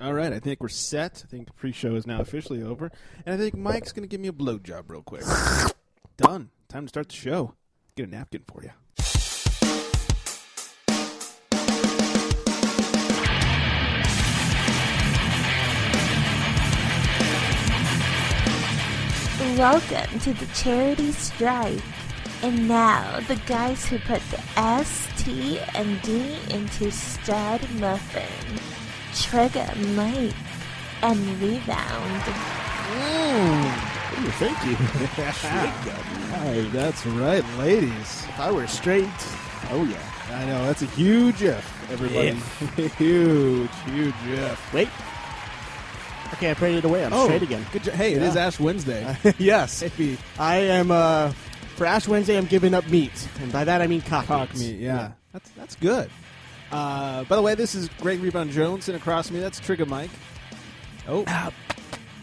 All right, I think we're set. I think the pre-show is now officially over. And I think Mike's going to give me a blowjob real quick. Done. Time to start the show. Get a napkin for you. Welcome to the charity strike. And now, the guys who put the S, T, and D into stud muffin. Trigga Mike and Rebound. Ooh, thank you. Hey, that's right, ladies. If I were straight, oh yeah. I know, that's a huge F, everybody. huge F. Wait. Okay, I prayed it away. I'm straight again. Good Hey, It is Ash Wednesday. Yes. Hey. I am, for Ash Wednesday, I'm giving up meat. And by that, I mean cock meat, yeah. That's good. By the way, this is Greg Rebound Jones sitting across from me. That's Trigga Mike. Oh.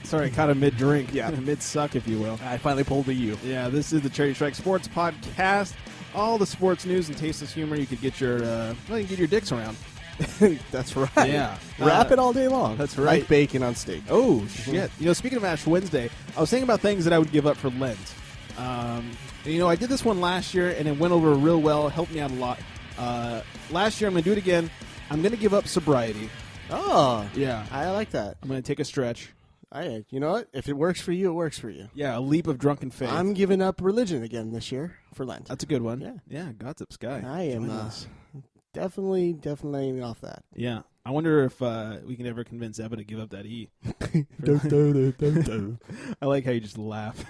Sorry, caught a mid-drink. Yeah. Mid-suck, if you will. I finally pulled the U. Yeah, this is the Charity Strike Sports Podcast. All the sports news and tasteless humor you could get you can get your dicks around. That's right. Yeah. Wrap it all day long. That's right. Like bacon on steak. Oh, shit. Speaking of Ash Wednesday, I was thinking about things that I would give up for Lent. I did this one last year, and it went over real well. It helped me out a lot. Last year, I'm going to do it again. I'm going to give up sobriety. Oh. Yeah. I like that. I'm going to take a stretch. You know what? If it works for you, it works for you. Yeah, a leap of drunken faith. I'm giving up religion again this year for Lent. That's a good one. Yeah. Yeah, God's up sky. I am definitely aiming off that. Yeah. I wonder if we can ever convince Ebba to give up that E. I like how you just laugh.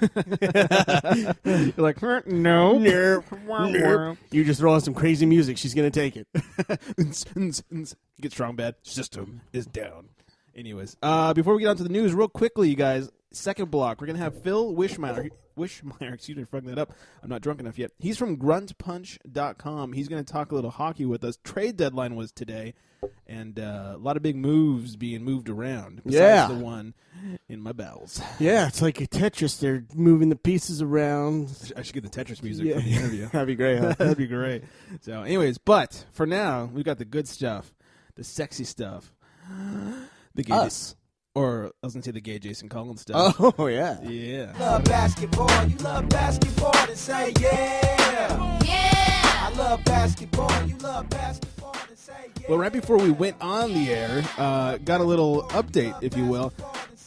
You're like, no. Nope. You just throw on some crazy music. She's going to take it. Get strong, bad. System is down. Anyways, before we get on to the news, real quickly, you guys, second block, we're going to have Phil Wischmeyer, excuse me for fucking that up. I'm not drunk enough yet. He's from gruntpunch.com. He's going to talk a little hockey with us. Trade deadline was today, and a lot of big moves being moved around. Besides the one in my bowels. Yeah, it's like a Tetris. They're moving the pieces around. I should get the Tetris music for the interview. That'd be great, huh? That'd be great. So, anyways, but for now, we've got the good stuff, the sexy stuff. The gay Us. Or I was going to say the gay Jason Collins stuff. Oh, yeah. Yeah. Love basketball. You love basketball. Then say yeah. Yeah. I love basketball. You love basketball. Then say yeah. Well, right before we went on the air, got a little update, if you will.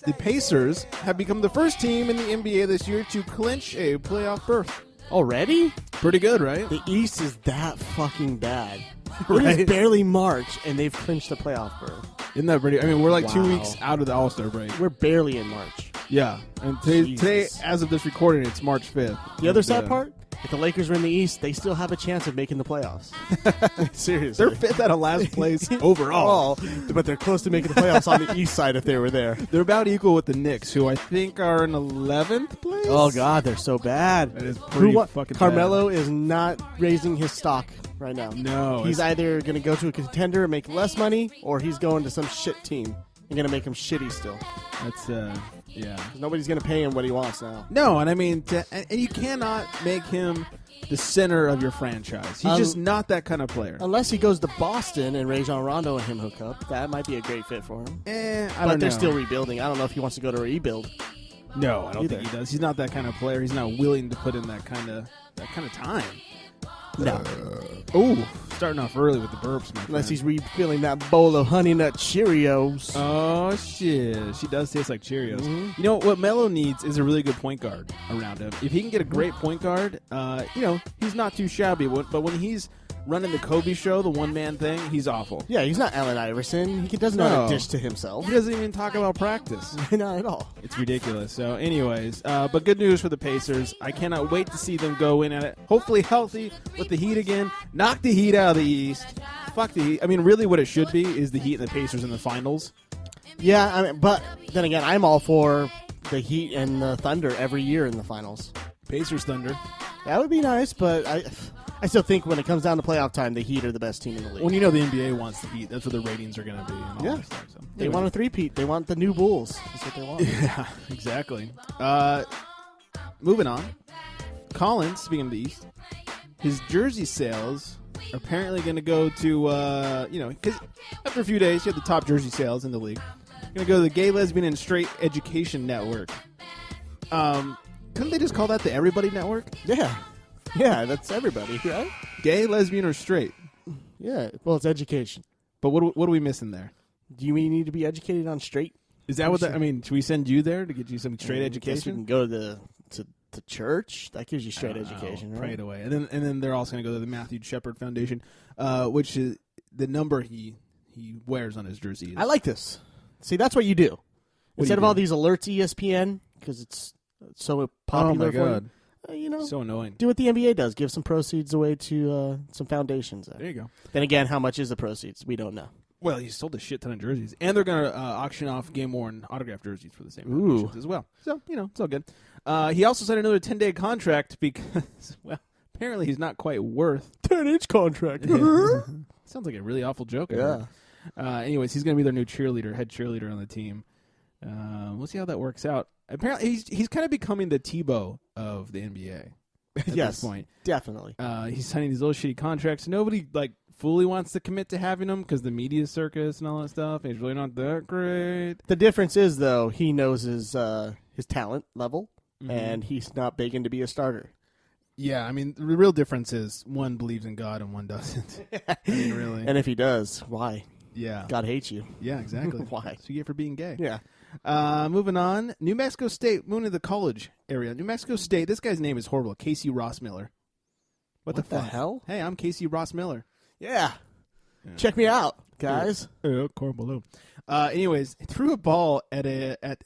The Pacers have become the first team in the NBA this year to clinch a playoff berth. Already? Pretty good, right? The East is that fucking bad. Right. It is barely March, and they've clinched the playoff berth. Isn't that pretty? I mean, we're like 2 Wow. weeks out of the All-Star break. We're barely in March. Yeah. And today, as of this recording, it's March 5th. The other sad part, if the Lakers are in the East, they still have a chance of making the playoffs. Seriously. They're fifth out of last place overall. But they're close to making the playoffs on the East side if they were there. They're about equal with the Knicks, who I think are in 11th place. Oh, God, they're so bad. That is pretty fucking bad. Carmelo is not raising his stock right now. No. He's either going to go to a contender and make less money, or he's going to some shit team and going to make him shitty still. That's, yeah. 'Cause nobody's going to pay him what he wants now. No, and I mean, and you cannot make him the center of your franchise. He's just not that kind of player. Unless he goes to Boston and Rajon Rondo and him hook up. That might be a great fit for him. I don't But know. they're still rebuilding. I don't know if he wants to go to a rebuild. No, I don't either. think he does. He's not that kind of player. He's not willing to put in that kind of time. No. Starting off early with the burps, my Unless friend. he's refilling that bowl of Honey Nut Cheerios. Oh, shit. She does taste like Cheerios. Mm-hmm. You know, what Melo needs is a really good point guard around him. If he can get a great point guard, he's not too shabby. But when he's running the Kobe show, the one-man thing, he's awful. Yeah, he's not Allen Iverson. He doesn't know how No. to dish to himself. He doesn't even talk about practice. Not at all. It's ridiculous. So, anyways, but good news for the Pacers. I cannot wait to see them go in at it. Hopefully healthy with the Heat again. Knock the Heat out of the East. Fuck the Heat. I mean, really what it should be is the Heat and the Pacers in the finals. Yeah, I mean, but then again, I'm all for the Heat and the Thunder every year in the finals. Pacers, Thunder. That would be nice, but I still think when it comes down to playoff time, the Heat are the best team in the league. When you know the NBA wants the Heat, that's what the ratings are going to be. And all Yeah. that stuff, so. They want a three-peat. They want the new Bulls. That's what they want. Yeah, exactly. Moving on. Collins, speaking of the East, his jersey sales are apparently going to go to, because after a few days, you have the top jersey sales in the league. Gonna go to the Gay, Lesbian, and Straight Education Network. Couldn't they just call that the Everybody Network? Yeah. Yeah, that's everybody, right? Gay, lesbian, or straight? Yeah, well, it's education. But what are we missing there? Do you mean need to be educated on straight? Is that what that, I mean, should we send you there to get you some straight I guess we education? can go to church. That gives you straight education, Pray right? it away. And then they're also going to go to the Matthew Shepard Foundation, which is the number he wears on his jersey. I like this. See, that's what you do. Instead do of you all do? these alerts, ESPN, because it's so popular. Oh, my God. So annoying. do what the NBA does. Give some proceeds away to some foundations. There you go. Then again, how much is the proceeds? We don't know. Well, he sold a shit ton of jerseys. And they're going to auction off game-worn autographed jerseys for the same Ooh. foundations as well. So, it's all good. He also signed another 10-day contract because, well, apparently he's not quite worth 10-inch contract. Sounds like a really awful joke. Yeah. Anyways, he's going to be their new head cheerleader on the team. We'll see how that works out. Apparently, he's kind of becoming the Tebow of the NBA at Yes, this point. definitely. He's signing these little shitty contracts. Nobody fully wants to commit to having him because the media circus and all that stuff. He's really not that great. The difference is, though, he knows his talent level, Mm-hmm. and he's not begging to be a starter. Yeah, I mean, the real difference is one believes in God and one doesn't. I mean, really. And if he does, why? Yeah. God hates you. Yeah, exactly. Why? So you get for being gay. Yeah. Moving on. New Mexico State, moving to the college area. New Mexico State, this guy's name is horrible. Casey Ross Miller. What the fuck? hell? Hey, I'm Casey Ross Miller. Yeah. Check me out, guys. Carmelo. Anyways, threw a ball at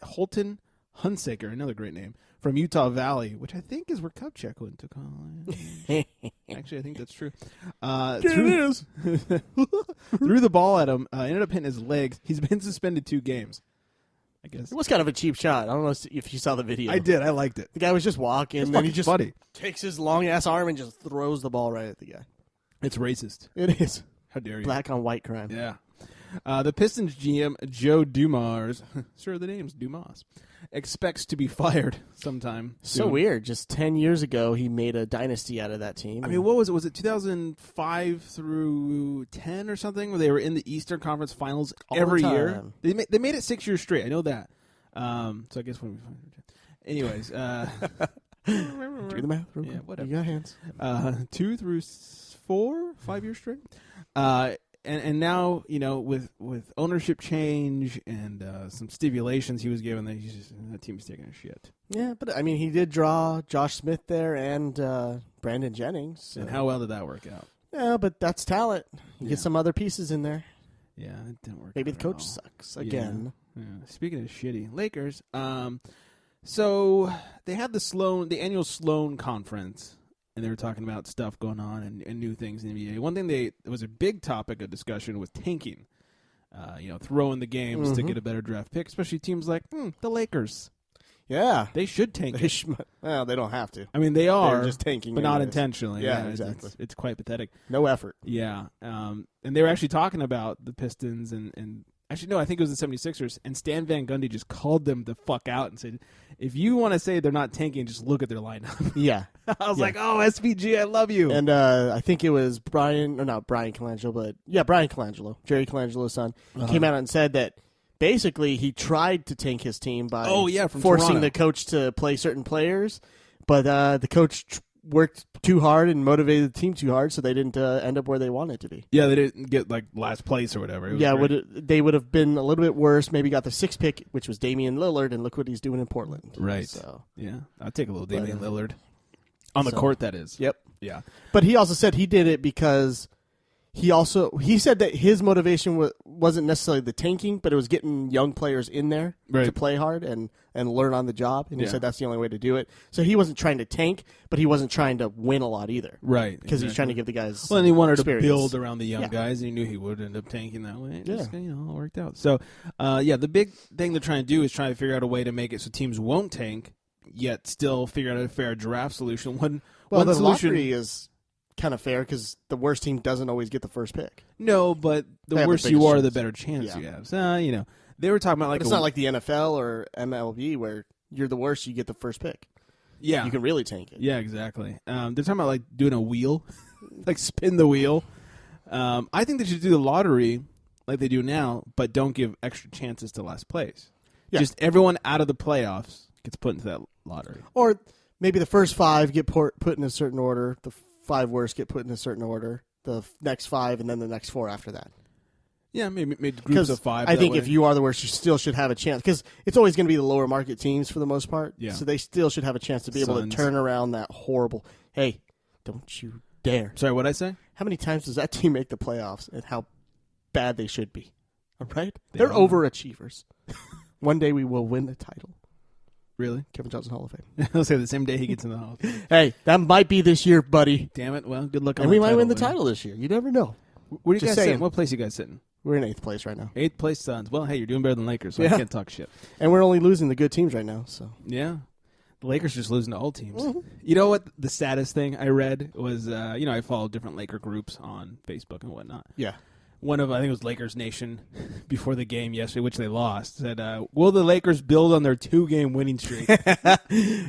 Holton Hunsaker, another great name, from Utah Valley, which I think is where Kupchak went to college. Actually, I think that's true. Threw the ball at him, ended up hitting his legs. He's been suspended 2 games, I guess. It was kind of a cheap shot. I don't know if you saw the video. I did. I liked it. The guy was just walking, It's and then he fucking just funny. takes his long-ass arm and just throws the ball right at the guy. It's racist. It is. How dare you? Black on white crime. Yeah. The Pistons GM, Joe Dumars, sure the name's Dumas, expects to be fired sometime So soon. weird. Just 10 years ago, he made a dynasty out of that team. I mean, what was it? Was it 2005 through 10 or something where they were in the Eastern Conference Finals All every the year? time. They made it 6 years straight. I know that. So I guess when we anyways, do the math. Real Yeah, quick. whatever. You got hands. 2 through 4, 5 years straight. And now, with ownership change and some stipulations he was given, that team's taking a shit. Yeah, but I mean, he did draw Josh Smith there and Brandon Jennings. So. And how well did that work out? Yeah, but that's talent. You get some other pieces in there. Yeah, it didn't work. Maybe out the at coach all. sucks again. Yeah. Speaking of shitty Lakers, so they had the annual Sloan conference, and they were talking about stuff going on and new things in the NBA. One thing it was a big topic of discussion was tanking. Throwing the games to get a better draft pick, especially teams like the Lakers. Yeah. They should tank it. Well, they don't have to. I mean, they are They're just tanking, but not anyways. intentionally. Yeah, it's- exactly. It's quite pathetic. No effort. Yeah. And they were actually talking about the Pistons and actually, no, I think it was the 76ers, and Stan Van Gundy just called them the fuck out and said, if you want to say they're not tanking, just look at their lineup. Yeah. I was like, oh, SVG, I love you. And I think it was Brian Colangelo, but Brian Colangelo, Jerry Colangelo's son, came out and said that basically he tried to tank his team by from forcing Toronto. the coach to play certain players, but the coach worked too hard and motivated the team too hard, so they didn't end up where they wanted to be. Yeah, they didn't get last place or whatever. It was great. They would have been a little bit worse. Maybe got the 6th pick, which was Damian Lillard, and look what he's doing in Portland. Right. So Yeah, I'd take a little Damian Lillard. On the court, that is. Yep. Yeah. But he also said he did it because he said that his motivation wasn't necessarily the tanking, but it was getting young players in there Right. to play hard and learn on the job. And he Yeah. said that's the only way to do it. So he wasn't trying to tank, but he wasn't trying to win a lot either. Right. Because he's trying to give the guys Well, and he wanted experience. to build around the young Yeah. guys, and he knew he would end up tanking that way. It Yeah. just, all worked out. So, the big thing they're trying to do is try to figure out a way to make it so teams won't tank, yet still figure out a fair draft solution. One the solution, lottery is kind of fair because the worst team doesn't always get the first pick. no, but the They have the worse you biggest are, the chance. better chance Yeah. you have. So, they were talking about But it's not like the NFL or MLB where you're the worst, you get the first pick. yeah, You can really tank it. yeah, exactly. They're talking about doing a wheel, spin the wheel. I think they should do the lottery like they do now, but don't give extra chances to last place. Yeah. Just everyone out of the playoffs gets put into that lottery. Or maybe the first 5 get put in a certain order. The 5 worst get put in a certain order. The next 5 and then the next 4 after that. Yeah, maybe groups of 5. I think if you are the worst, you still should have a chance. Because it's always going to be the lower market teams for the most part. Yeah. So they still should have a chance to be able to turn around that horrible. Hey, don't you dare. Sorry, what'd I say? How many times does that team make the playoffs and how bad they should be? All right? They're overachievers. One day we will win the title. Really? Kevin Johnson Hall of Fame. I'll say the same day he gets in the Hall of Fame. Hey, that might be this year, buddy. Damn it. Well, good luck on And that we might win the then. title this year. You never know. Where are you Just guys saying. sitting? What place you guys sitting? We're in 8th place right now. 8th place Suns. Well, hey, you're doing better than Lakers, so I Yeah. can't talk shit. And we're only losing the good teams right now. So Yeah. The Lakers just losing to all teams. Mm-hmm. You know what? The saddest thing I read was, I follow different Laker groups on Facebook and whatnot. yeah. One of, I think it was Lakers Nation, before the game yesterday, which they lost, said, will the Lakers build on their 2-game winning streak? I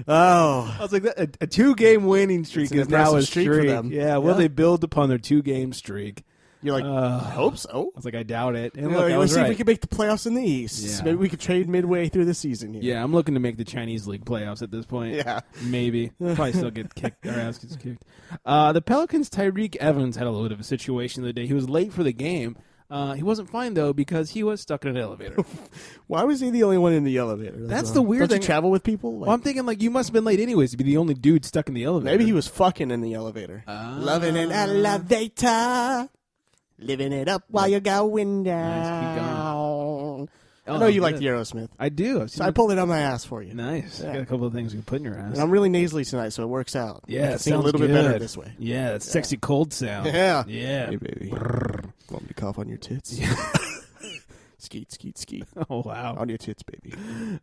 Oh. was like, a 2-game winning streak It's an is now a impressive streak for them. Yeah, will Yeah. they build upon their 2-game streak? You're like, I hope so. I was like, I doubt it. And You know, look, I was let's see if we right. can make the playoffs in the East. Yeah. Maybe we could trade midway through the season here. Yeah, I'm looking to make the Chinese League playoffs at this point. Yeah. Maybe. Probably still get kicked. Our ass gets kicked. The Pelicans' Tyreek Evans had a little bit of a situation the other day. He was late for the game. He wasn't fine, though, because he was stuck in an elevator. Why was he the only one in the elevator? That's the weird Don't thing. You travel with people? Like, Well, I'm thinking, you must have been late anyways to be the only dude stuck in the elevator. maybe he was fucking in the elevator. Loving an elevator. Living it up while you're going down. keep I Oh, know you like good. the Aerosmith. I do. I've seen So I pulled it on my ass for you. Nice. Yeah. Got a couple of things you can put in your ass. And I'm really nasally tonight, so it works out. Yeah, I can it sing a sounds little bit better good. this way. Yeah, that sexy cold sound. Yeah. Yeah. Hey, baby. Want me to cough on your tits? Skeet, skeet, skeet. Oh, wow. On your tits, baby.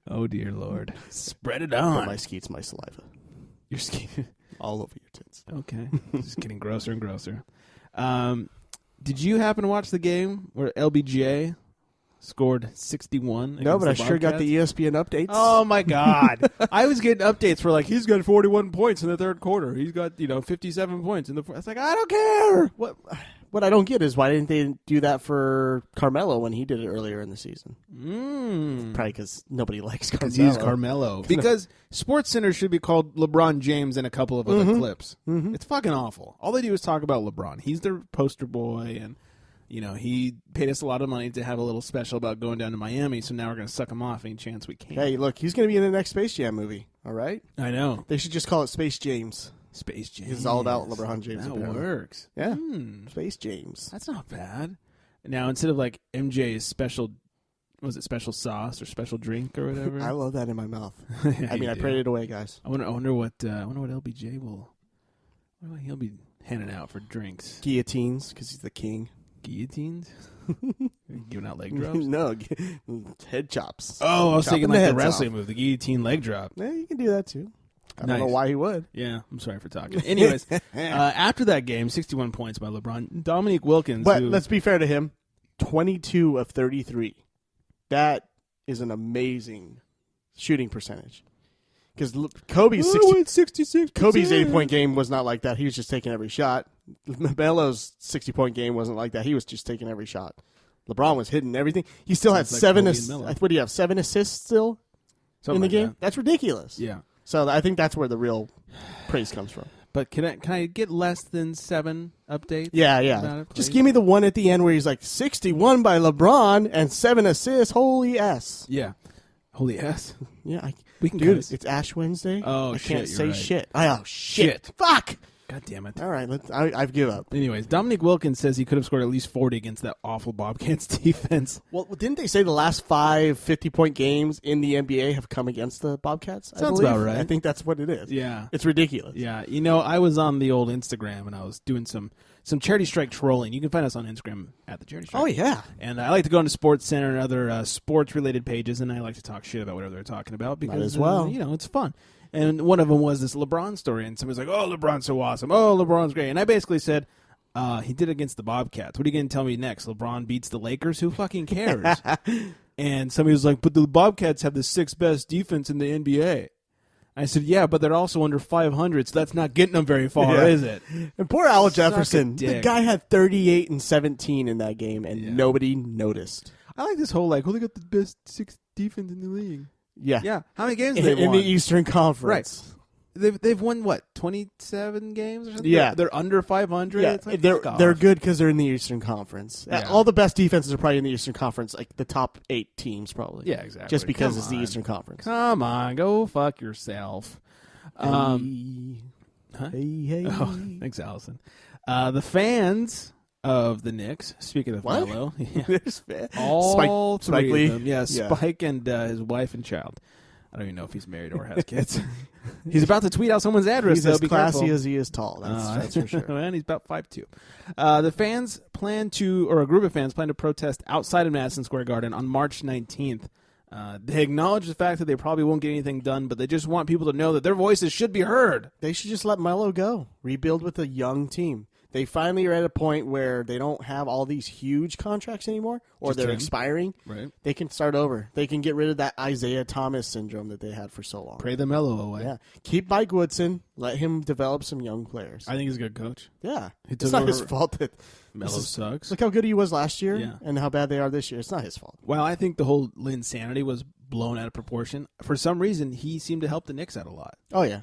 Oh, dear Lord. Spread it But on. my skeet's my saliva. Your skin. All over your tits. Okay. Just getting grosser and grosser. Did you happen to watch the game where LBJ scored 61? No, but I against the sure got the Bobcats? ESPN updates. Oh, my God. I was getting updates for, he's got 41 points in the third quarter. He's got, 57 points in the fourth. I was like, I don't care. What I don't get is why didn't they do that for Carmelo when he did it earlier in the season? Probably because nobody likes Carmelo. Because he's Carmelo. Because SportsCenter should be called LeBron James and a couple of other clips. It's fucking awful. All they do is talk about LeBron. He's their poster boy, and he paid us a lot of money to have a little special about going down to Miami. So now we're going to suck him off any chance we can. Hey, look, he's going to be in the next Space Jam movie. All right, I know. they should just call it Space James. Space James. It's all about LeBron James. That apparently. works. Yeah, Space James. That's not bad. Now instead of MJ's special, was it special sauce or special drink or whatever? I love that in my mouth. Yeah, I mean, you I do. prayed it away, guys. I wonder what LBJ will. What he'll be handing out for drinks. Guillotines, because he's the king. Guillotines? Giving out leg drops? No, head chops. Oh, I was Chopping thinking the the heads wrestling off. move, the guillotine leg drop. Yeah, you can do that too. I don't know Nice. why he would. Yeah, I'm sorry for talking. Anyways, after that game, 61 points by LeBron. Dominique Wilkins. But who, let's be fair to him. 22 of 33. That is an amazing shooting percentage. Because Kobe's 66. Kobe's 80-point game was not like that. He was just taking every shot. Melo's 60-point game wasn't like that. He was just taking every shot. LeBron was hitting everything. He still had Sounds like 7 Kobe assists. and Melo. What do you have? 7 assists still Something in the like game? that. That's ridiculous. Yeah. So I think that's where the real praise comes from. But can I get less than 7 updates? Yeah, about yeah. it, please? Just give me the one at the end where he's like 61 by LeBron and 7 assists. Holy S. Yeah. Holy ass. Yeah, We can dude, cut it. it's Ash Wednesday. Oh, I shit, can't you're say right. shit. Oh, shit. Shit. Fuck. God damn it. All right, I've given up. Anyways, Dominique Wilkins says he could have scored at least 40 against that awful Bobcats defense. Well, didn't they say the last 5 50-point games in the NBA have come against the Bobcats? Sounds I believe? about right. I think that's what it is. Yeah. It's ridiculous. Yeah. I was on the old Instagram and I was doing some Charity Strike trolling. You can find us on Instagram at the Charity Strike. Oh, yeah. And I like to go into Sports Center and other sports-related pages, and I like to talk shit about whatever they're talking about because, as well. It's fun. And one of them was this LeBron story, and somebody's like, "Oh, LeBron's so awesome! Oh, LeBron's great!" And I basically said, "He did it against the Bobcats. What are you going to tell me next? LeBron beats the Lakers? Who fucking cares?" And somebody was like, "But the Bobcats have the 6th best defense in the NBA." I said, yeah, but they're also under 500, so that's not getting them very far, Yeah. is it? And poor Al Suck a Jefferson. The dick. guy had 38 and 17 in that game, and nobody noticed. I like this whole, like, they got the best 6 defense in the league. Yeah. Yeah. How many games have they In won? the Eastern Conference. They've won, what, 27 games or something? Yeah. They're under 500? Yeah, It's like, they're fuck they're off. good because they're in the Eastern Conference. Yeah. All the best defenses are probably in the Eastern Conference, like the top 8 teams probably. Yeah, exactly. Just because Come it's the on. Eastern Conference. Come on, go fuck yourself. Huh? Hey. Oh, thanks, Allison. The fans of the Knicks, speaking of What? Melo, There's all Spike three Lee? of them. Yeah, Yeah. Spike and his wife and child. I don't even know if he's married or has kids. He's about to tweet out someone's address, He's though. as Be classy careful. as he is tall. That's for sure. And he's about 5'2". The fans plan to, or a group of fans plan to protest outside of Madison Square Garden on March 19th. They acknowledge the fact that they probably won't get anything done, but they just want people to know that their voices should be heard. They should just let Melo go. Rebuild with a young team. They finally are at a point where they don't have all these huge contracts anymore, or Just they're him. expiring. Right. They can start over. They can get rid of that Isaiah Thomas syndrome that they had for so long. Pray the Melo away. Yeah. Keep Mike Woodson. Let him develop some young players. I think he's a good coach. Yeah. He It's took not his over- fault that Melo sucks. look how good he was last year Yeah. and how bad they are this year. It's not his fault. Well, I think the whole insanity was blown out of proportion. For some reason, he seemed to help the Knicks out a lot. Oh, yeah.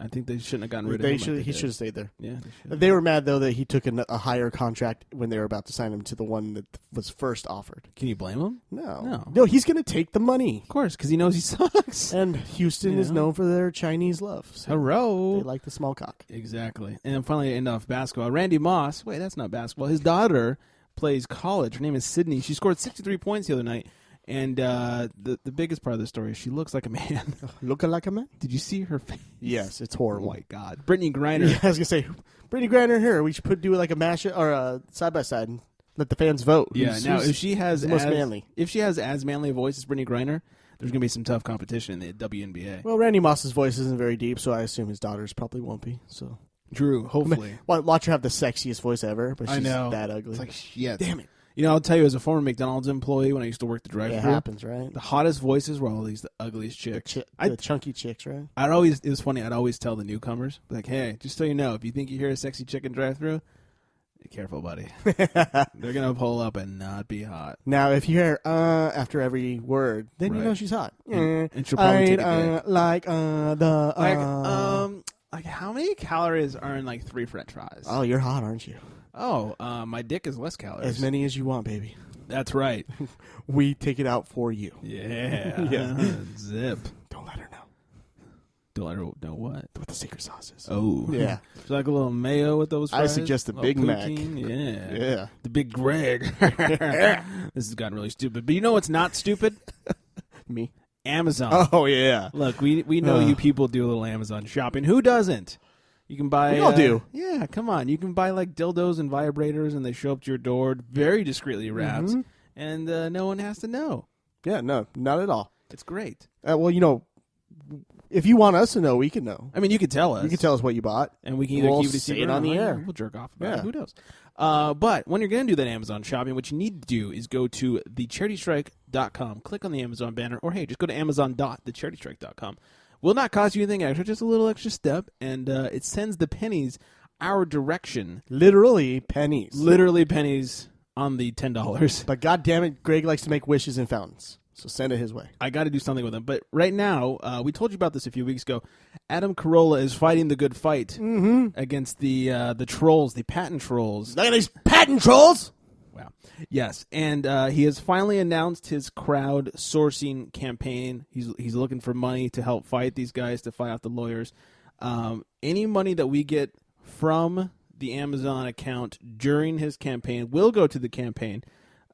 I think they shouldn't have gotten rid of They him. should. like He did. should have stayed there. Yeah, they should. They were mad, though, that he took a higher contract when they were about to sign him to the one that was first offered. Can you blame him? No, he's going to take the money. Of course, because he knows he sucks. And Houston is Yeah. known for their Chinese love. So Hello. they like the small cock. Exactly. And then finally, end off basketball. Randy Moss. Wait, that's not basketball. His daughter plays college. Her name is Sydney. She scored 63 points the other night. And the biggest part of the story is she looks like a man. Looking like a man? Did you see her face? Yes, it's Oh, horrible. my God. Brittany Griner. Yeah, I was going to say, Brittany Griner here. We should do like a mash or a side-by-side and let the fans vote. Yeah, Who's- now who's if she has the most as, manly? if she has as manly a voice as Brittany Griner, there's going to be some tough competition in the WNBA. Well, Randy Moss's voice isn't very deep, so I assume his daughter's probably won't be. So Drew, hopefully. watch her have the sexiest voice ever, but she's I know. that ugly. It's like shit. Damn it. You know, I'll tell you, as a former McDonald's employee, when I used to work the It drive-thru, happens, right? the hottest voices were always the ugliest chicks. The chunky chicks, right? It was funny, I'd always tell the newcomers, like, hey, just so you know, if you think you hear a sexy chick in drive-thru, be careful, buddy. They're going to pull up and not be hot. Now, if you hear after every word, then you Right. know she's hot. And she'll probably take it I'd, like the Like how many calories are in, like, 3 French fries? Oh, you're hot, aren't you? Oh, my dick is less calories. As many as you want, baby. That's right. We take it out for you. Yeah. Yeah. Zip. Don't let her know Don't let her know what. what the secret sauce is. Oh. Yeah. It's like a little mayo with those I fries. suggest the A Big little Mac. poutine. Yeah. Yeah. The Big Greg. This has gotten really stupid. But you know what's not stupid? Me. Amazon. Oh, yeah. Look, we know you people do a little Amazon shopping. Who doesn't? You can buy. We all do. Yeah, come on. You can buy like dildos and vibrators, and they show up to your door very discreetly wrapped, and no one has to know. Yeah, no, not at all. It's great. Well, you know, if you want us to know, we can know. I mean, you could tell us. You can tell us what you bought. And we can either We'll keep it a say secret it on or the not. air. We'll jerk off about Yeah. it. Who knows? But when you're going to do that Amazon shopping, what you need to do is go to thecharitystrike.com, click on the Amazon banner, or hey, just go to amazon.thecharitystrike.com. Will not cost you anything extra, just a little extra step, and it sends the pennies our direction. Literally pennies. Literally pennies on the $10. But God damn it, Greg likes to make wishes and fountains. So send it his way. I got to do something with them. But right now, we told you about this a few weeks ago. Adam Carolla is fighting the good fight against the trolls, the patent trolls. Look at these patent trolls! Wow. Yes, and he has finally announced his crowd sourcing campaign. He's looking for money to help fight these guys, to fight off the lawyers. Any money that we get from the Amazon account during his campaign will go to the campaign.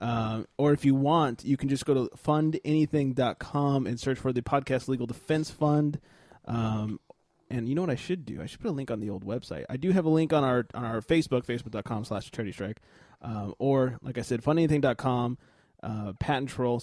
Or if you want, you can just go to fundanything.com and search for the Podcast Legal Defense Fund. And you know what I should do? I should put a link on the old website. I do have a link on our Facebook, facebook.com/charitystrike. Or, like I said, fundanything.com, patent troll.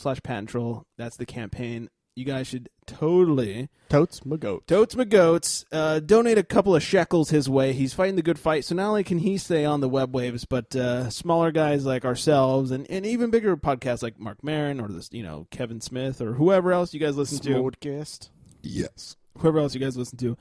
That's the campaign. You guys should totally Totes my goat. Totes my goats. Donate a couple of shekels his way. He's fighting the good fight, so not only can he stay on the web waves, but smaller guys like ourselves and even bigger podcasts like Mark Maron or this, Kevin Smith or whoever else you guys listen to. Smodcast. Yes. whoever else you guys listen to,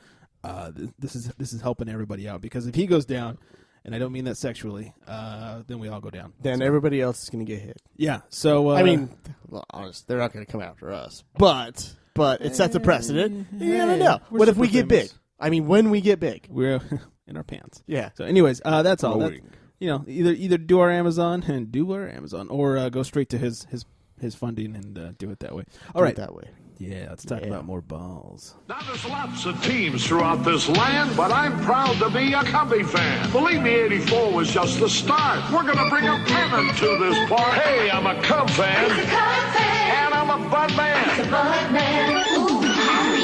this is helping everybody out, because if he goes down, and I don't mean that sexually, then we all go down. Then everybody else is going to get hit. Yeah. So I mean, well, honest, they're not going to come after us, but it sets a precedent. You never know. What if we get big? I mean, when we get big, we're in our pants. Yeah. So, anyways, that's all. Either do our Amazon or go straight to his funding and do it that way. All right, that way. Yeah, let's talk about more balls. Now, there's lots of teams throughout this land, but I'm proud to be a Cubby fan. Believe me, 84 was just the start. We're going to bring a pennant to this park. Hey, I'm a Cub fan. It's a Cub fan. And I'm a Bud man. It's a Bud man. Ooh,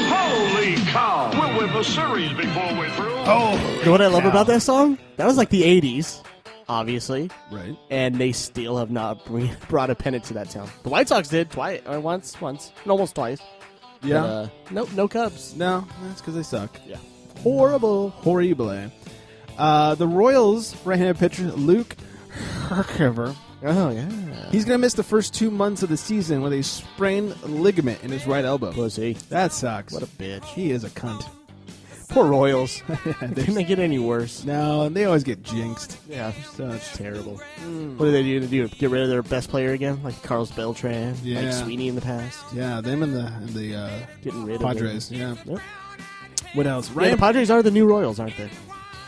Holy cow. We'll win the series before we're through. You know what I love about that song? That was like the 80s. Obviously. Right. And they still have not brought a pennant to that town. The White Sox did twice, or once, and almost twice. Yeah. But, no Cubs. No, that's because they suck. Yeah. Horrible. Horrible. The Royals right-handed pitcher Luke Herkiver. Oh, yeah. He's going to miss the first 2 months of the season with a sprained ligament in his right elbow. Pussy. That sucks. What a bitch. He is a cunt. Poor Royals. Can they get any worse? No, and they always get jinxed. Yeah. Such Terrible. What are they going to do? Get rid of their best player again? Like Carlos Beltran? Yeah. Like Sweeney in the past? Yeah, them and the Getting rid Padres. of Yeah. Yep. What else? Yeah, the Padres are the new Royals, aren't they?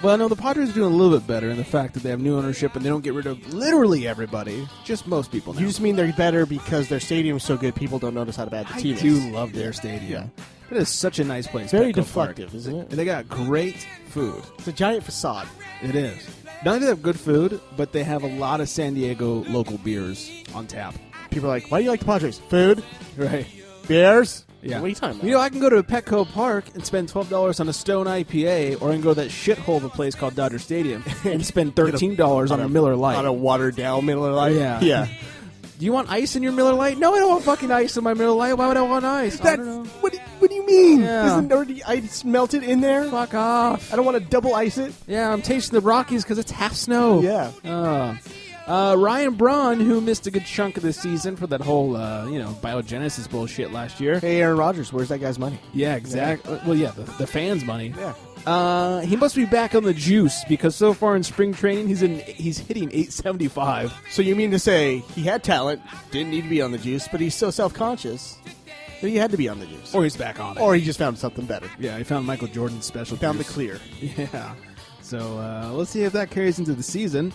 Well, no, the Padres are doing a little bit better in the fact that they have new ownership and they don't get rid of literally everybody. Just most people now. You just mean they're better because their stadium's so good people don't notice how bad the team I is. do love their stadium. It is such a nice place. Very Petco deflective, Park. isn't it? And they got great food. It's a giant facade. It is. Not only do they have good food, but they have a lot of San Diego local beers on tap. People are like, why do you like the Padres? Food? Right. Beers? Yeah. What are you talking about? You know, I can go to Petco Park and spend $12 on a Stone IPA, or I can go to that shithole of a place called Dodger Stadium and spend $13 on a Miller Lite. On a watered-down Miller Lite? Yeah. Yeah. Do you want ice in your Miller Lite? No, I don't want fucking ice in my Miller Lite. Why would I want ice? I don't know. What do you mean? Yeah. Isn't already ice melted in there? Fuck off. I don't want to double ice it. Yeah, I'm tasting the Rockies because it's half snow. Yeah. Ryan Braun, who missed a good chunk of the season for that whole, biogenesis bullshit last year. Hey, Aaron Rodgers, where's that guy's money? Yeah, exactly. Well, yeah, the fans' money. Yeah. He must be back on the juice because so far in spring training he's hitting 875. So you mean to say he had talent, didn't need to be on the juice, but he's so self-conscious that he had to be on the juice. Or he's back on it. Or he just found something better. Yeah, he found Michael Jordan's special Found juice. the clear. Yeah. So let's see if that carries into the season.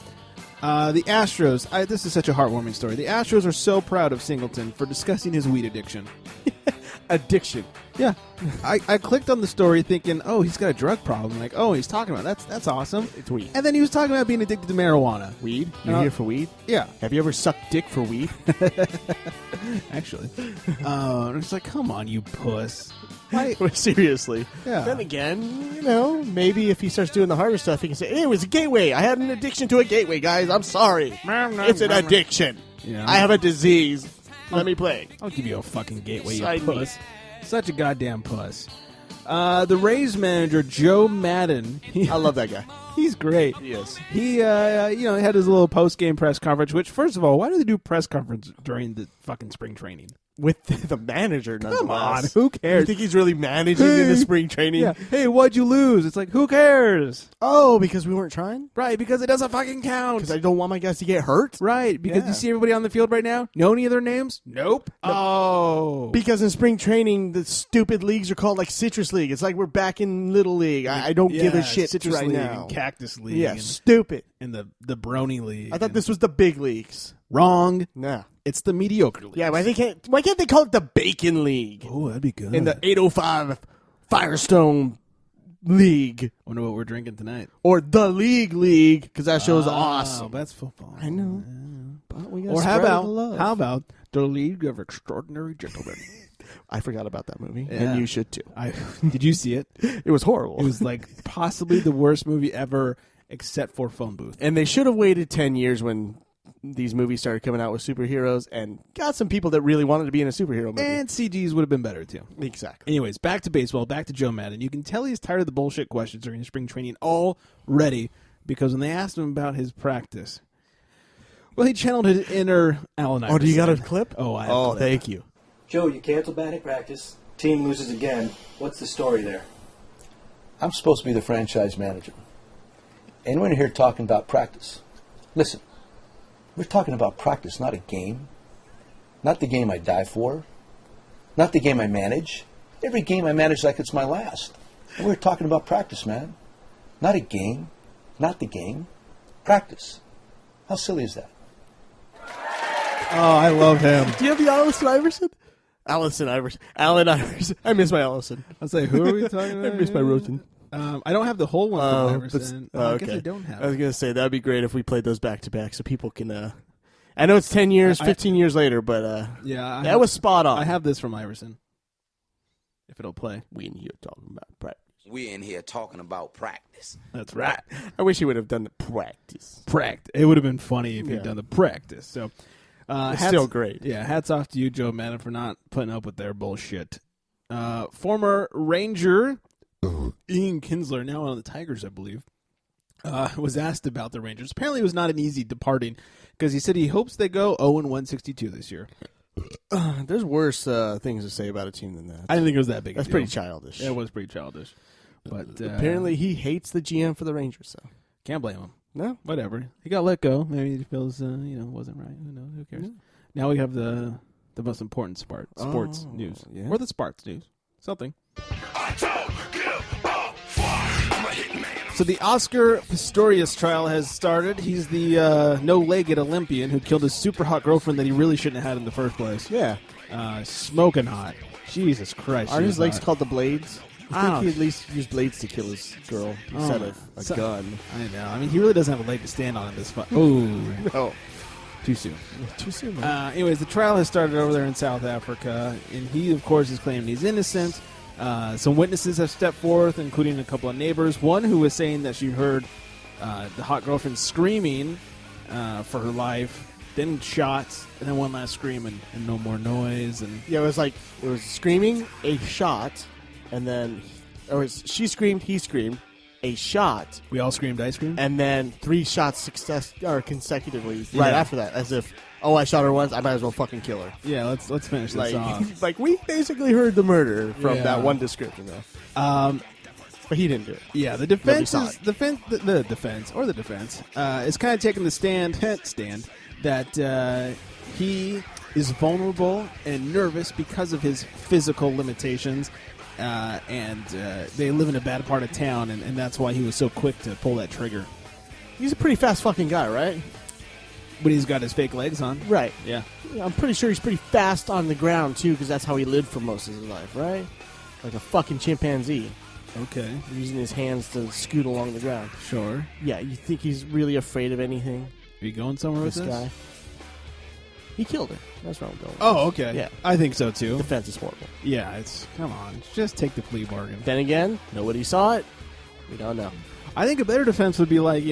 The Astros. This is such a heartwarming story. The Astros are so proud of Singleton for discussing his weed addiction. Addiction. Yeah. I clicked on the story thinking, oh, he's got a drug problem. Like, oh, he's talking about that's awesome. It's weed. And then he was talking about being addicted to marijuana. Weed? You're here for weed? Yeah. Have you ever sucked dick for weed? Actually. It's like, come on, you puss. Seriously. Yeah. Then again, maybe if he starts doing the harder stuff, he can say, hey, it was a gateway. I had an addiction to a gateway, guys. I'm sorry. It's an addiction. Yeah. I have a disease. Let me play. I'll give you a fucking gateway, you Side me. puss. Such a goddamn puss. The Rays manager, Joe Madden. I love that guy. He's great. He is. He, had his little post-game press conference, which, first of all, why do they do press conference during the fucking spring training? With the manager, nonetheless. Come on, who cares? You think he's really managing in the spring training? Yeah. Hey, what'd you lose? It's like, who cares? Oh, because we weren't trying? Right, because it doesn't fucking count. Because I don't want my guys to get hurt? Right, because Yeah. you see everybody on the field right now? Know any of their names? Nope. Oh. Because in spring training, the stupid leagues are called like Citrus League. It's like we're back in Little League. I don't give a shit Citrus right League now. and Cactus League. Yeah, and, stupid. and the Brony League. I thought this was the big leagues. Wrong. Nah. It's the mediocre league. Yeah, why can't they call it the Bacon League? Oh, that'd be good. In the 805 Firestone League. Wonder what we're drinking tonight. Or the League, because that show's awesome. That's football. I know. But we gotta Or spread the love. how about the League of Extraordinary Gentlemen? I forgot about that movie, Yeah. and you should too. Did you see it? It was horrible. It was like possibly the worst movie ever, except for Phone Booth. And they should have waited 10 years when these movies started coming out with superheroes and got some people that really wanted to be in a superhero movie. And CGs would have been better too. Exactly. Anyways, back to baseball, back to Joe Madden. You can tell he's tired of the bullshit questions during spring training already, because when they asked him about his practice, well, he channeled his inner Allen Iverson. Oh, do you got a clip? Oh, I have a clip. Thank you. Joe, you canceled batting practice. Team loses again. What's the story there? I'm supposed to be the franchise manager. Anyone here talking about practice? Listen, we're talking about practice, not a game. Not the game I die for. Not the game I manage. Every game I manage like it's my last. And we're talking about practice, man. Not a game. Not the game. Practice. How silly is that? Oh, I love him. Do you have the Allen Iverson? Allen Iverson. I miss my Allison. I'll say, who are we talking about? I miss my Rosen. I don't have the whole one from Iverson. I guess I don't have I was it. going to say, that would be great if we played those back-to-back so people can... I know it's 10 years, 15 years later, but that was spot on. I have this from Iverson. If it'll play. We in here talking about practice. We in here talking about practice. That's right. I wish he would have done the practice. It would have been funny if he'd done the practice. So, still great. Yeah, hats off to you, Joe Madden, for not putting up with their bullshit. Former Ranger Ian Kinsler, now on the Tigers, I believe, was asked about the Rangers. Apparently, it was not an easy departing because he said he hopes they go 0-162 this year. There's worse things to say about a team than that. I didn't think it was that big. That's pretty childish. It was pretty childish. But apparently, he hates the GM for the Rangers. So can't blame him. No, whatever. He got let go. Maybe he feels wasn't right. Who knows? Who cares? Yeah. Now we have the most important sports news, or the Sparks news. Something. So the Oscar Pistorius trial has started. He's the no-legged Olympian who killed his super hot girlfriend that he really shouldn't have had in the first place. Yeah. Smoking hot. Jesus Christ. Aren't his legs called the Blades? I think he at least used blades to kill his girl instead of a gun. I know. I mean, he really doesn't have a leg to stand on in this fight. Oh. No. Too soon. Too soon, man. Anyways, the trial has started over there in South Africa, and he, of course, is claiming he's innocent. Some witnesses have stepped forth, including a couple of neighbors. One who was saying that she heard the hot girlfriend screaming for her life, then shots, and then one last scream and no more noise. And yeah, it was screaming, a shot, and then she screamed, he screamed, a shot. We all screamed, I screamed, and then 3 shots consecutively right after that, as if, I shot her once, I might as well fucking kill her. Yeah, let's finish this off. Like, we basically heard the murder from that one description, though. But he didn't do it. Yeah, the defense is kind of taking the stand that he is vulnerable and nervous because of his physical limitations, and they live in a bad part of town, and that's why he was so quick to pull that trigger. He's a pretty fast fucking guy, right? But he's got his fake legs on. Right. Yeah. I'm pretty sure he's pretty fast on the ground, too, because that's how he lived for most of his life, right? Like a fucking chimpanzee. Okay. Using his hands to scoot along the ground. Sure. Yeah, you think he's really afraid of anything? Are you going somewhere with this guy? He killed her. That's where I'm going. Oh, okay. Yeah. I think so, too. Defense is horrible. Yeah, come on. Just take the plea bargain. Then again, nobody saw it. We don't know. I think a better defense would be like,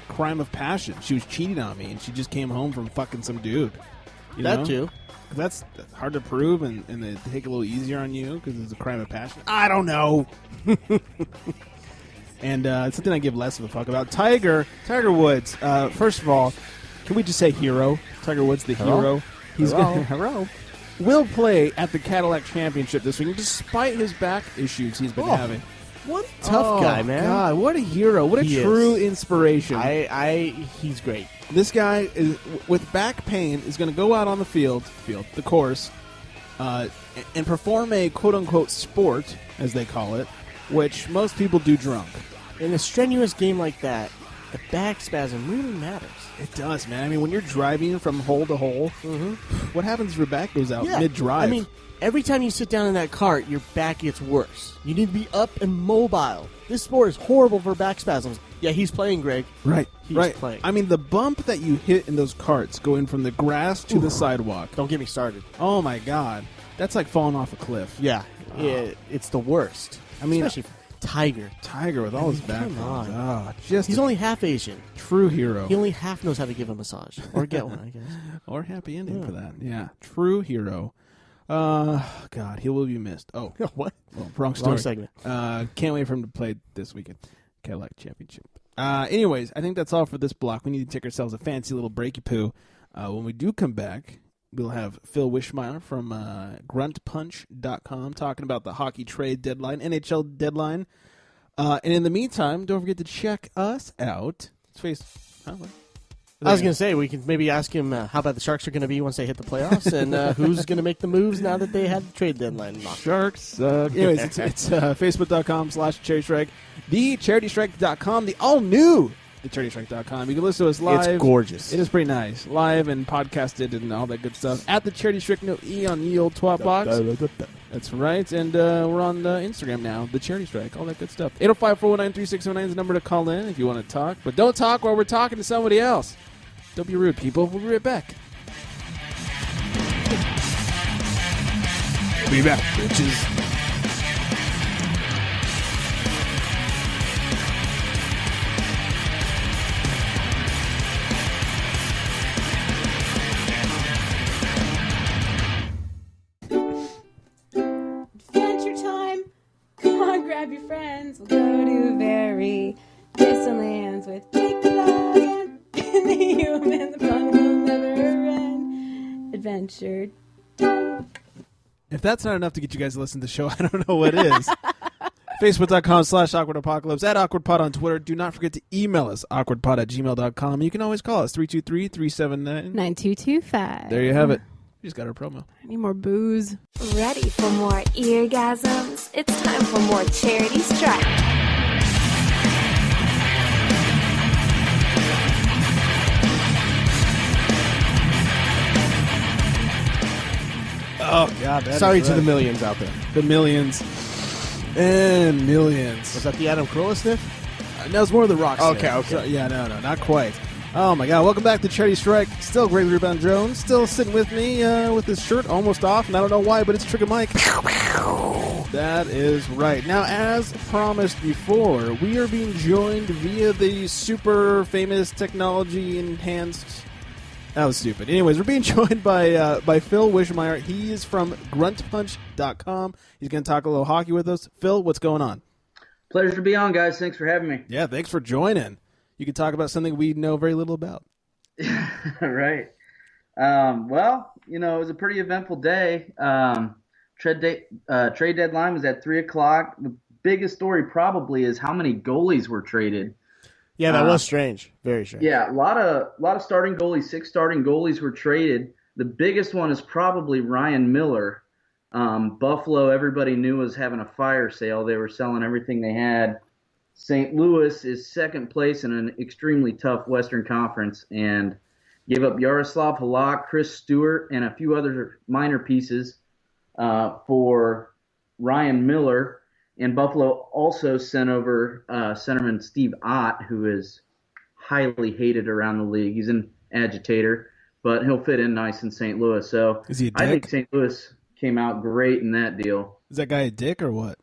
crime of passion. She was cheating on me, and she just came home from fucking some dude. That too. That's hard to prove, and they take a little easier on you because it's a crime of passion. I don't know. And it's something I give less of a fuck about. Tiger Woods. First of all, can we just say hero? Tiger Woods, the hero. He's Hello. Will play at the Cadillac Championship this week, despite his back issues he's been having. What a tough guy, man. God, what a hero. What a true inspiration. He's great. This guy, is with back pain, is going to go out on the course, and perform a quote-unquote sport, as they call it, which most people do drunk. In a strenuous game like that, the back spasm really matters. It does, man. I mean, when you're driving from hole to hole, what happens if your back goes out mid-drive? I mean, every time you sit down in that cart, your back gets worse. You need to be up and mobile. This sport is horrible for back spasms. Yeah, he's playing, Greg. Right. He's playing. I mean, the bump that you hit in those carts going from the grass to the sidewalk. Don't get me started. Oh, my God. That's like falling off a cliff. Yeah. It's the worst. I mean, especially Tiger with all his back. Come on. Oh, he's only half Asian. True hero. He only half knows how to give a massage. Or get one, I guess. Or happy ending for that. Yeah. True hero. God, he will be missed. Oh. What? Well, wrong story. Wrong segment. Can't wait for him to play this weekend. Cadillac Championship. Anyways, I think that's all for this block. We need to take ourselves a fancy little breaky poo. When we do come back, we'll have Phil Wischmeyer from gruntpunch.com talking about the hockey trade deadline, NHL deadline. And in the meantime, don't forget to check us out. I was going to say, we could maybe ask him how bad the Sharks are going to be once they hit the playoffs and who's going to make the moves now that they had the trade deadline. Sharks suck. Anyways, it's facebook.com/charitystrike, thecharitystrike.com, the all-new thecharitystrike.com. You can listen to us live. It's gorgeous. It is pretty nice. Live and podcasted and all that good stuff. At the Charity Strike, no E on the old twat box. That's right. And we're on Instagram now, the Charity Strike, all that good stuff. 805-419-3609 is the number to call in if you want to talk. But don't talk while we're talking to somebody else. Don't be rude, people. We'll be right back. Be back, bitches. Adventure time! Come on, grab your friends. We'll go to very distant lands with Jake the Dog and the human. The fun will never end. Adventure time. If that's not enough to get you guys to listen to the show, I don't know what is. Facebook.com/AwkwardApocalypse, at AwkwardPod on Twitter. Do not forget to email us, awkwardpod@gmail.com. You can always call us, 323-379. There you have it. We just got our promo. I need more booze. Ready for more eargasms? It's time for more Charity Strike. Oh, God. Sorry to the millions out there. The millions. And millions. Was that the Adam Carolla sniff? No, it's more of the rock sniff. Okay. So, yeah, no, not quite. Oh, my God. Welcome back to Charity Strike. Still great Rebound Jones. Still sitting with me with his shirt almost off, and I don't know why, but it's Trigga Mike. That is right. Now, as promised before, we are being joined via the super famous technology-enhanced... That was stupid. Anyways, we're being joined by Phil Wischmeyer. He is from gruntpunch.com. He's going to talk a little hockey with us. Phil, what's going on? Pleasure to be on, guys. Thanks for having me. Yeah, thanks for joining. You can talk about something we know very little about. Right. Well, it was a pretty eventful day. Trade deadline was at 3 o'clock. The biggest story probably is how many goalies were traded. Yeah, that was strange. Very strange. Yeah, a lot of starting goalies. 6 starting goalies were traded. The biggest one is probably Ryan Miller. Buffalo, everybody knew, was having a fire sale. They were selling everything they had. St. Louis is second place in an extremely tough Western Conference and gave up Yaroslav Halak, Chris Stewart, and a few other minor pieces for Ryan Miller. And Buffalo also sent over centerman Steve Ott, who is highly hated around the league. He's an agitator, but he'll fit in nice in St. Louis. So is he a dick? I think St. Louis came out great in that deal. Is that guy a dick or what?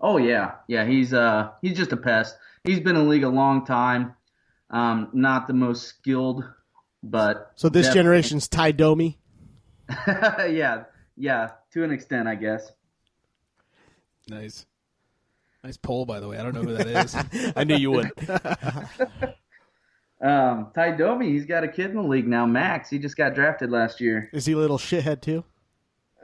Oh, yeah. Yeah, he's just a pest. He's been in the league a long time. Not the most skilled, but... So this generation's Ty Domi? Yeah, to an extent, I guess. Nice poll, by the way. I don't know who that is. I knew you would. Ty Domi, he's got a kid in the league now, Max. He just got drafted last year. Is he a little shithead too?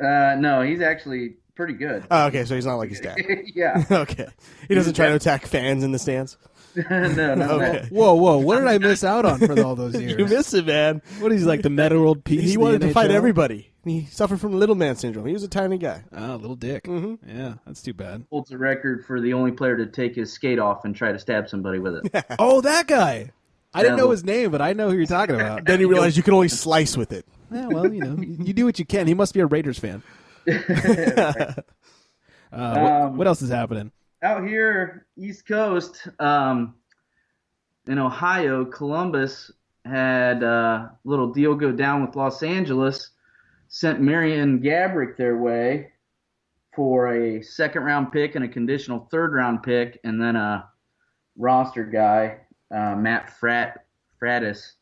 No, he's actually pretty good. Oh, okay, so he's not like his dad. Yeah. Okay. He doesn't try to attack fans in the stands? No. Okay. Whoa, what did I miss out on for all those years? You missed it, man. What is he, like the meta world peace? He in wanted the to fight NHL? everybody. He suffered from little man syndrome. He was a tiny guy. Oh, little dick. Mm-hmm. Yeah, that's too bad. Holds the record for the only player to take his skate off and try to stab somebody with it. Oh, that guy. I didn't know his name, but I know who you're talking about. Then you realize you can only slice with it. Yeah, well, you do what you can. He must be a Raiders fan. What else is happening? Out here, East Coast, in Ohio, Columbus had a little deal go down with Los Angeles, sent Marian Gaborik their way for a second-round pick and a conditional third-round pick, and then a roster guy, Matt Fratis.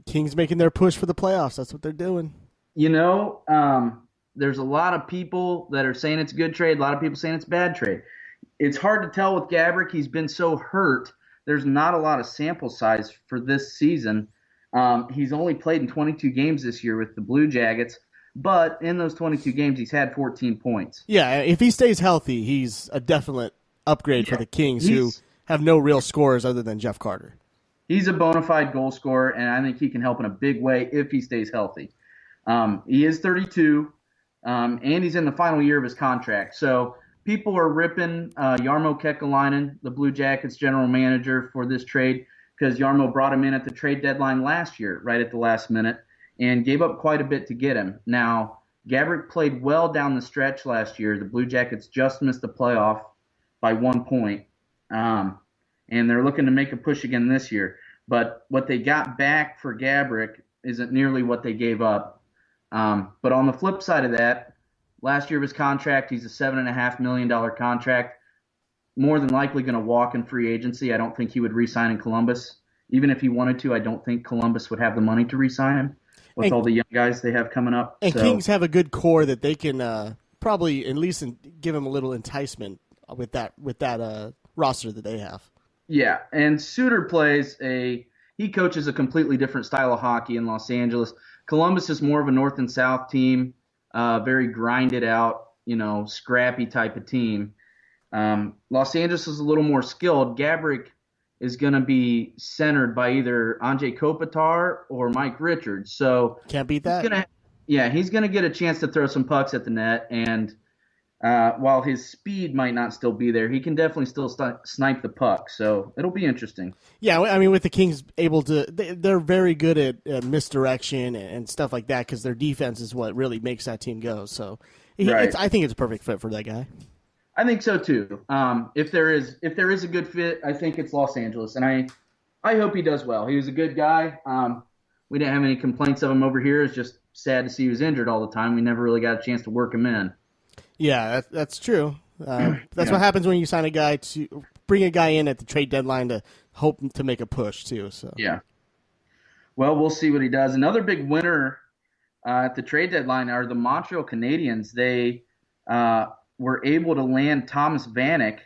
Kings making their push for the playoffs. That's what they're doing. There's a lot of people that are saying it's a good trade, a lot of people saying it's a bad trade. It's hard to tell with Gaborik. He's been so hurt. There's not a lot of sample size for this season. He's only played in 22 games this year with the Blue Jackets, but in those 22 games, he's had 14 points. Yeah, if he stays healthy, he's a definite upgrade for the Kings, who have no real scorers other than Jeff Carter. He's a bona fide goal scorer, and I think he can help in a big way if he stays healthy. He is 32, and he's in the final year of his contract. So people are ripping Jarmo Kekalainen, the Blue Jackets general manager, for this trade because Jarmo brought him in at the trade deadline last year, right at the last minute, and gave up quite a bit to get him. Now, Gaborik played well down the stretch last year. The Blue Jackets just missed the playoff by 1 point. And they're looking to make a push again this year. But what they got back for Gaborik isn't nearly what they gave up. But on the flip side of that, last year of his contract, he's a $7.5 million contract. More than likely going to walk in free agency. I don't think he would re-sign in Columbus. Even if he wanted to, I don't think Columbus would have the money to re-sign him with all the young guys they have coming up. And Kings have a good core that they can probably at least give him a little enticement with that roster that they have. Yeah, and Suter he coaches a completely different style of hockey in Los Angeles. Columbus is more of a north and south team, very grinded out, scrappy type of team. Los Angeles is a little more skilled. Gaborik is going to be centered by either Anze Kopitar or Mike Richards. So can't beat that. He's going to get a chance to throw some pucks at the net, and while his speed might not still be there, he can definitely still snipe the puck. So it'll be interesting. Yeah, I mean, with the Kings able to, they're very good at misdirection and stuff like that because their defense is what really makes that team go. So I think it's a perfect fit for that guy. I think so too. If there is a good fit, I think it's Los Angeles, and I hope he does well. He was a good guy. We didn't have any complaints of him over here. It's just sad to see he was injured all the time. We never really got a chance to work him in. Yeah, that's true. That's what happens when you sign a guy to bring a guy in at the trade deadline to hope to make a push too. So yeah. Well, we'll see what he does. Another big winner at the trade deadline are the Montreal Canadiens. They were able to land Thomas Vanek,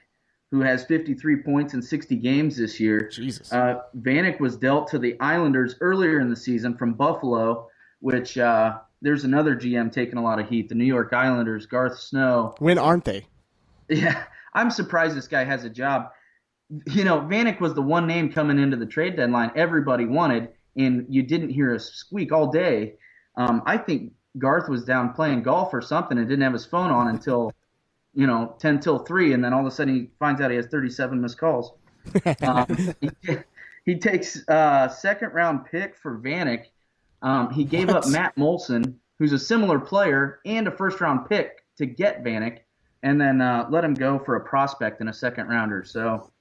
who has 53 points in 60 games this year. Jesus. Vanek was dealt to the Islanders earlier in the season from Buffalo, which there's another GM taking a lot of heat. The New York Islanders, Garth Snow. When aren't they? Yeah, I'm surprised this guy has a job. Vanek was the one name coming into the trade deadline everybody wanted, and you didn't hear a squeak all day. I think Garth was down playing golf or something and didn't have his phone on until 10 till 3, and then all of a sudden he finds out he has 37 missed calls. He takes a second-round pick for Vanek. He gave up Matt Molson, who's a similar player, and a first-round pick to get Vanek, and then let him go for a prospect in a second-rounder. So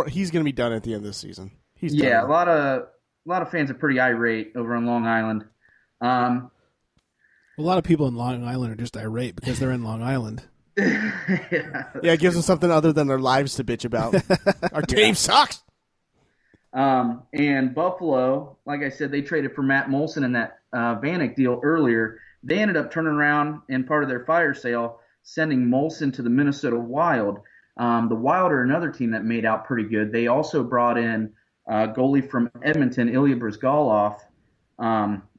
he's going to be done at the end of the season. He's done. A lot of fans are pretty irate over on Long Island. A lot of people in Long Island are just irate because they're in Long Island. Yeah, it gives them something other than their lives to bitch about. Our team sucks. And Buffalo, like I said, they traded for Matt Molson in that Vanek deal earlier. They ended up turning around in part of their fire sale, sending Molson to the Minnesota Wild. The Wild are another team that made out pretty good. They also brought in goalie from Edmonton, Ilya Bryzgalov.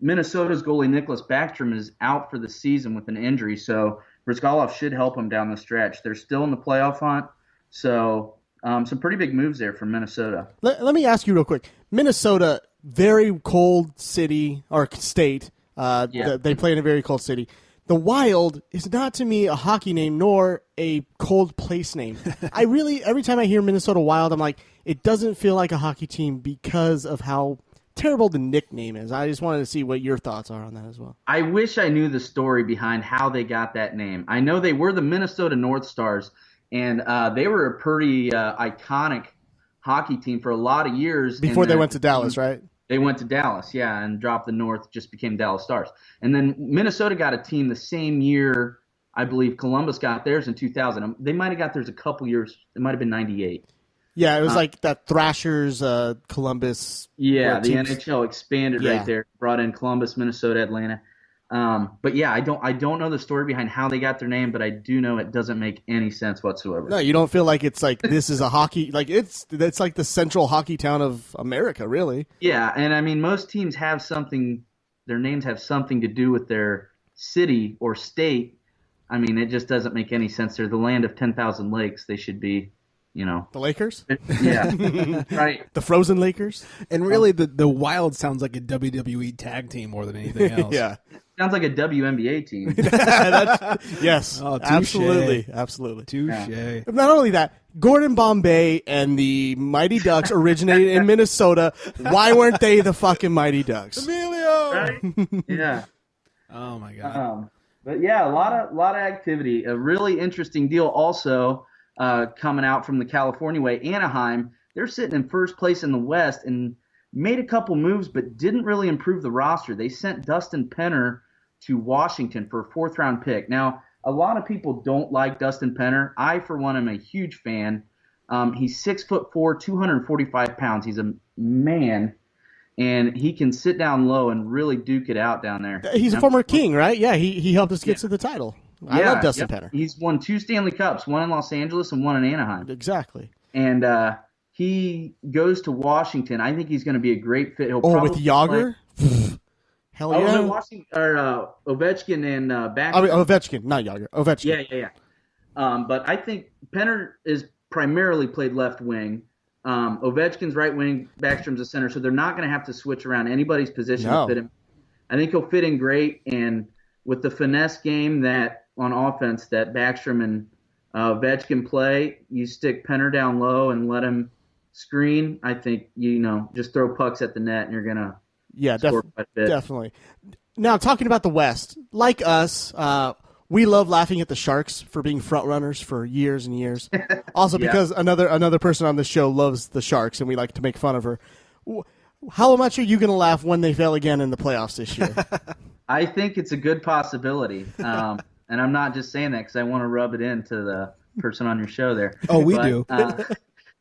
Minnesota's goalie Nicholas Backstrom is out for the season with an injury, so Bryzgalov should help them down the stretch. They're still in the playoff hunt, so some pretty big moves there from Minnesota. Let me ask you real quick. Minnesota, very cold city or state. They play in a very cold city. The Wild is not to me a hockey name nor a cold place name. Every time I hear Minnesota Wild, I'm like, it doesn't feel like a hockey team because of how terrible the nickname is. I just wanted to see what your thoughts are on that as well. I wish I knew the story behind how they got that name. I know they were the Minnesota North Stars, and they were a pretty iconic hockey team for a lot of years. Before they went to Dallas, right? They went to Dallas, yeah, and dropped the North, just became Dallas Stars. And then Minnesota got a team the same year, I believe Columbus got theirs in 2000. They might have got theirs a couple years. It might have been 98. Yeah, it was like that Thrashers, Columbus. Yeah, the NHL expanded right there, brought in Columbus, Minnesota, Atlanta. But yeah, I don't know the story behind how they got their name, but I do know it doesn't make any sense whatsoever. No, you don't feel like it's like this is a hockey like it's like the central hockey town of America, really. Yeah, and I mean most teams have something. Their names have something to do with their city or state. I mean, it just doesn't make any sense. They're the land of 10,000 lakes. They should be, the Lakers. Yeah, right. The Frozen Lakers. And really, the Wild sounds like a WWE tag team more than anything else. Yeah. Sounds like a WNBA team. Yes, Oh, absolutely. Touche. Yeah. Not only that, Gordon Bombay and the Mighty Ducks originated in Minnesota. Why weren't they the fucking Mighty Ducks? Emilio! Right? Yeah. Oh, my God. But yeah, a lot of activity. A really interesting deal also coming out from the California way. Anaheim, they're sitting in first place in the West and made a couple moves, but didn't really improve the roster. They sent Dustin Penner to Washington for a 4th-round pick. Now, a lot of people don't like Dustin Penner. I, for one, am a huge fan. He's 6'4", 245 pounds. He's a man, and he can sit down low and really duke it out down there. He's a former King, right? Yeah, he helped us get to the title. I love Dustin Penner. He's won 2 Stanley Cups, one in Los Angeles and one in Anaheim. Exactly. And he goes to Washington. I think he's going to be a great fit. He'll probably with Yager? Hell yeah. No, Ovechkin and Backstrom. I mean, Ovechkin, not Yager. Ovechkin. Yeah. But I think Penner is primarily played left wing. Ovechkin's right wing, Backstrom's a center, so they're not going to have to switch around anybody's position to fit him. I think he'll fit in great, and with the finesse game that on offense that Backstrom and Ovechkin play, you stick Penner down low and let him screen. I think just throw pucks at the net and you're gonna score quite a bit. Definitely. Now talking about the West, like us, we love laughing at the Sharks for being front runners for years and years. Also because another person on this show loves the Sharks and we like to make fun of her. How much are you going to laugh when they fail again in the playoffs this year? I think it's a good possibility. And I'm not just saying that because I want to rub it into the person on your show there. Oh, we do.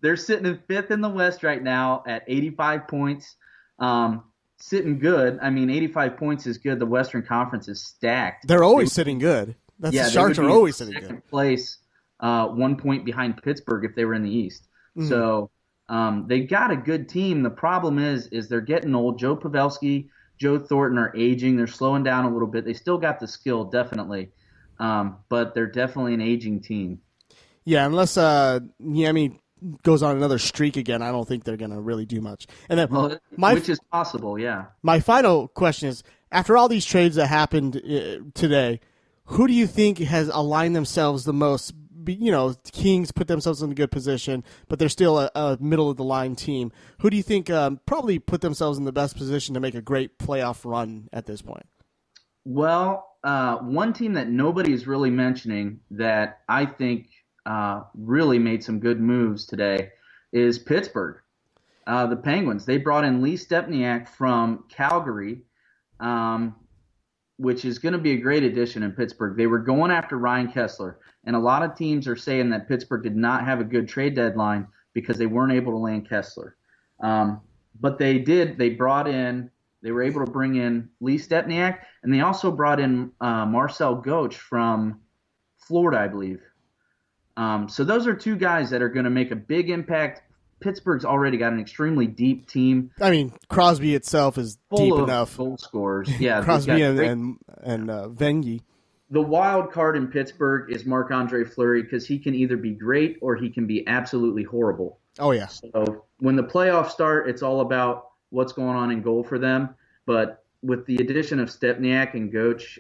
They're sitting in 5th in the West right now at 85 points. Sitting good. I mean, 85 points is good. The Western Conference is stacked. They're always sitting good. The Sharks are always sitting good. Second place, 1 point behind Pittsburgh if they were in the East. Mm. So they got a good team. The problem is they're getting old. Joe Pavelski, Joe Thornton are aging. They're slowing down a little bit. They still got the skill, definitely. But they're definitely an aging team. Yeah, unless Niemi goes on another streak again, I don't think they're going to really do much. And then which is possible, yeah. My final question is, after all these trades that happened today, who do you think has aligned themselves the most? Kings put themselves in a good position, but they're still a middle-of-the-line team. Who do you think probably put themselves in the best position to make a great playoff run at this point? Well, one team that nobody is really mentioning that I think really made some good moves today is Pittsburgh. The Penguins. They brought in Lee Stepniak from Calgary, which is going to be a great addition in Pittsburgh. They were going after Ryan Kessler, and a lot of teams are saying that Pittsburgh did not have a good trade deadline because they weren't able to land Kessler. But they did. They were able to bring in Lee Stepniak, and they also brought in Marcel Goetsch from Florida, I believe. So those are two guys that are going to make a big impact. Pittsburgh's already got an extremely deep team. I mean, Crosby itself is deep enough. Goal scorers. Yeah, Crosby and Vengi. The wild card in Pittsburgh is Marc-Andre Fleury because he can either be great or he can be absolutely horrible. Oh, yeah. So when the playoffs start, it's all about what's going on in goal for them. But with the addition of Stepniak and Goetsch,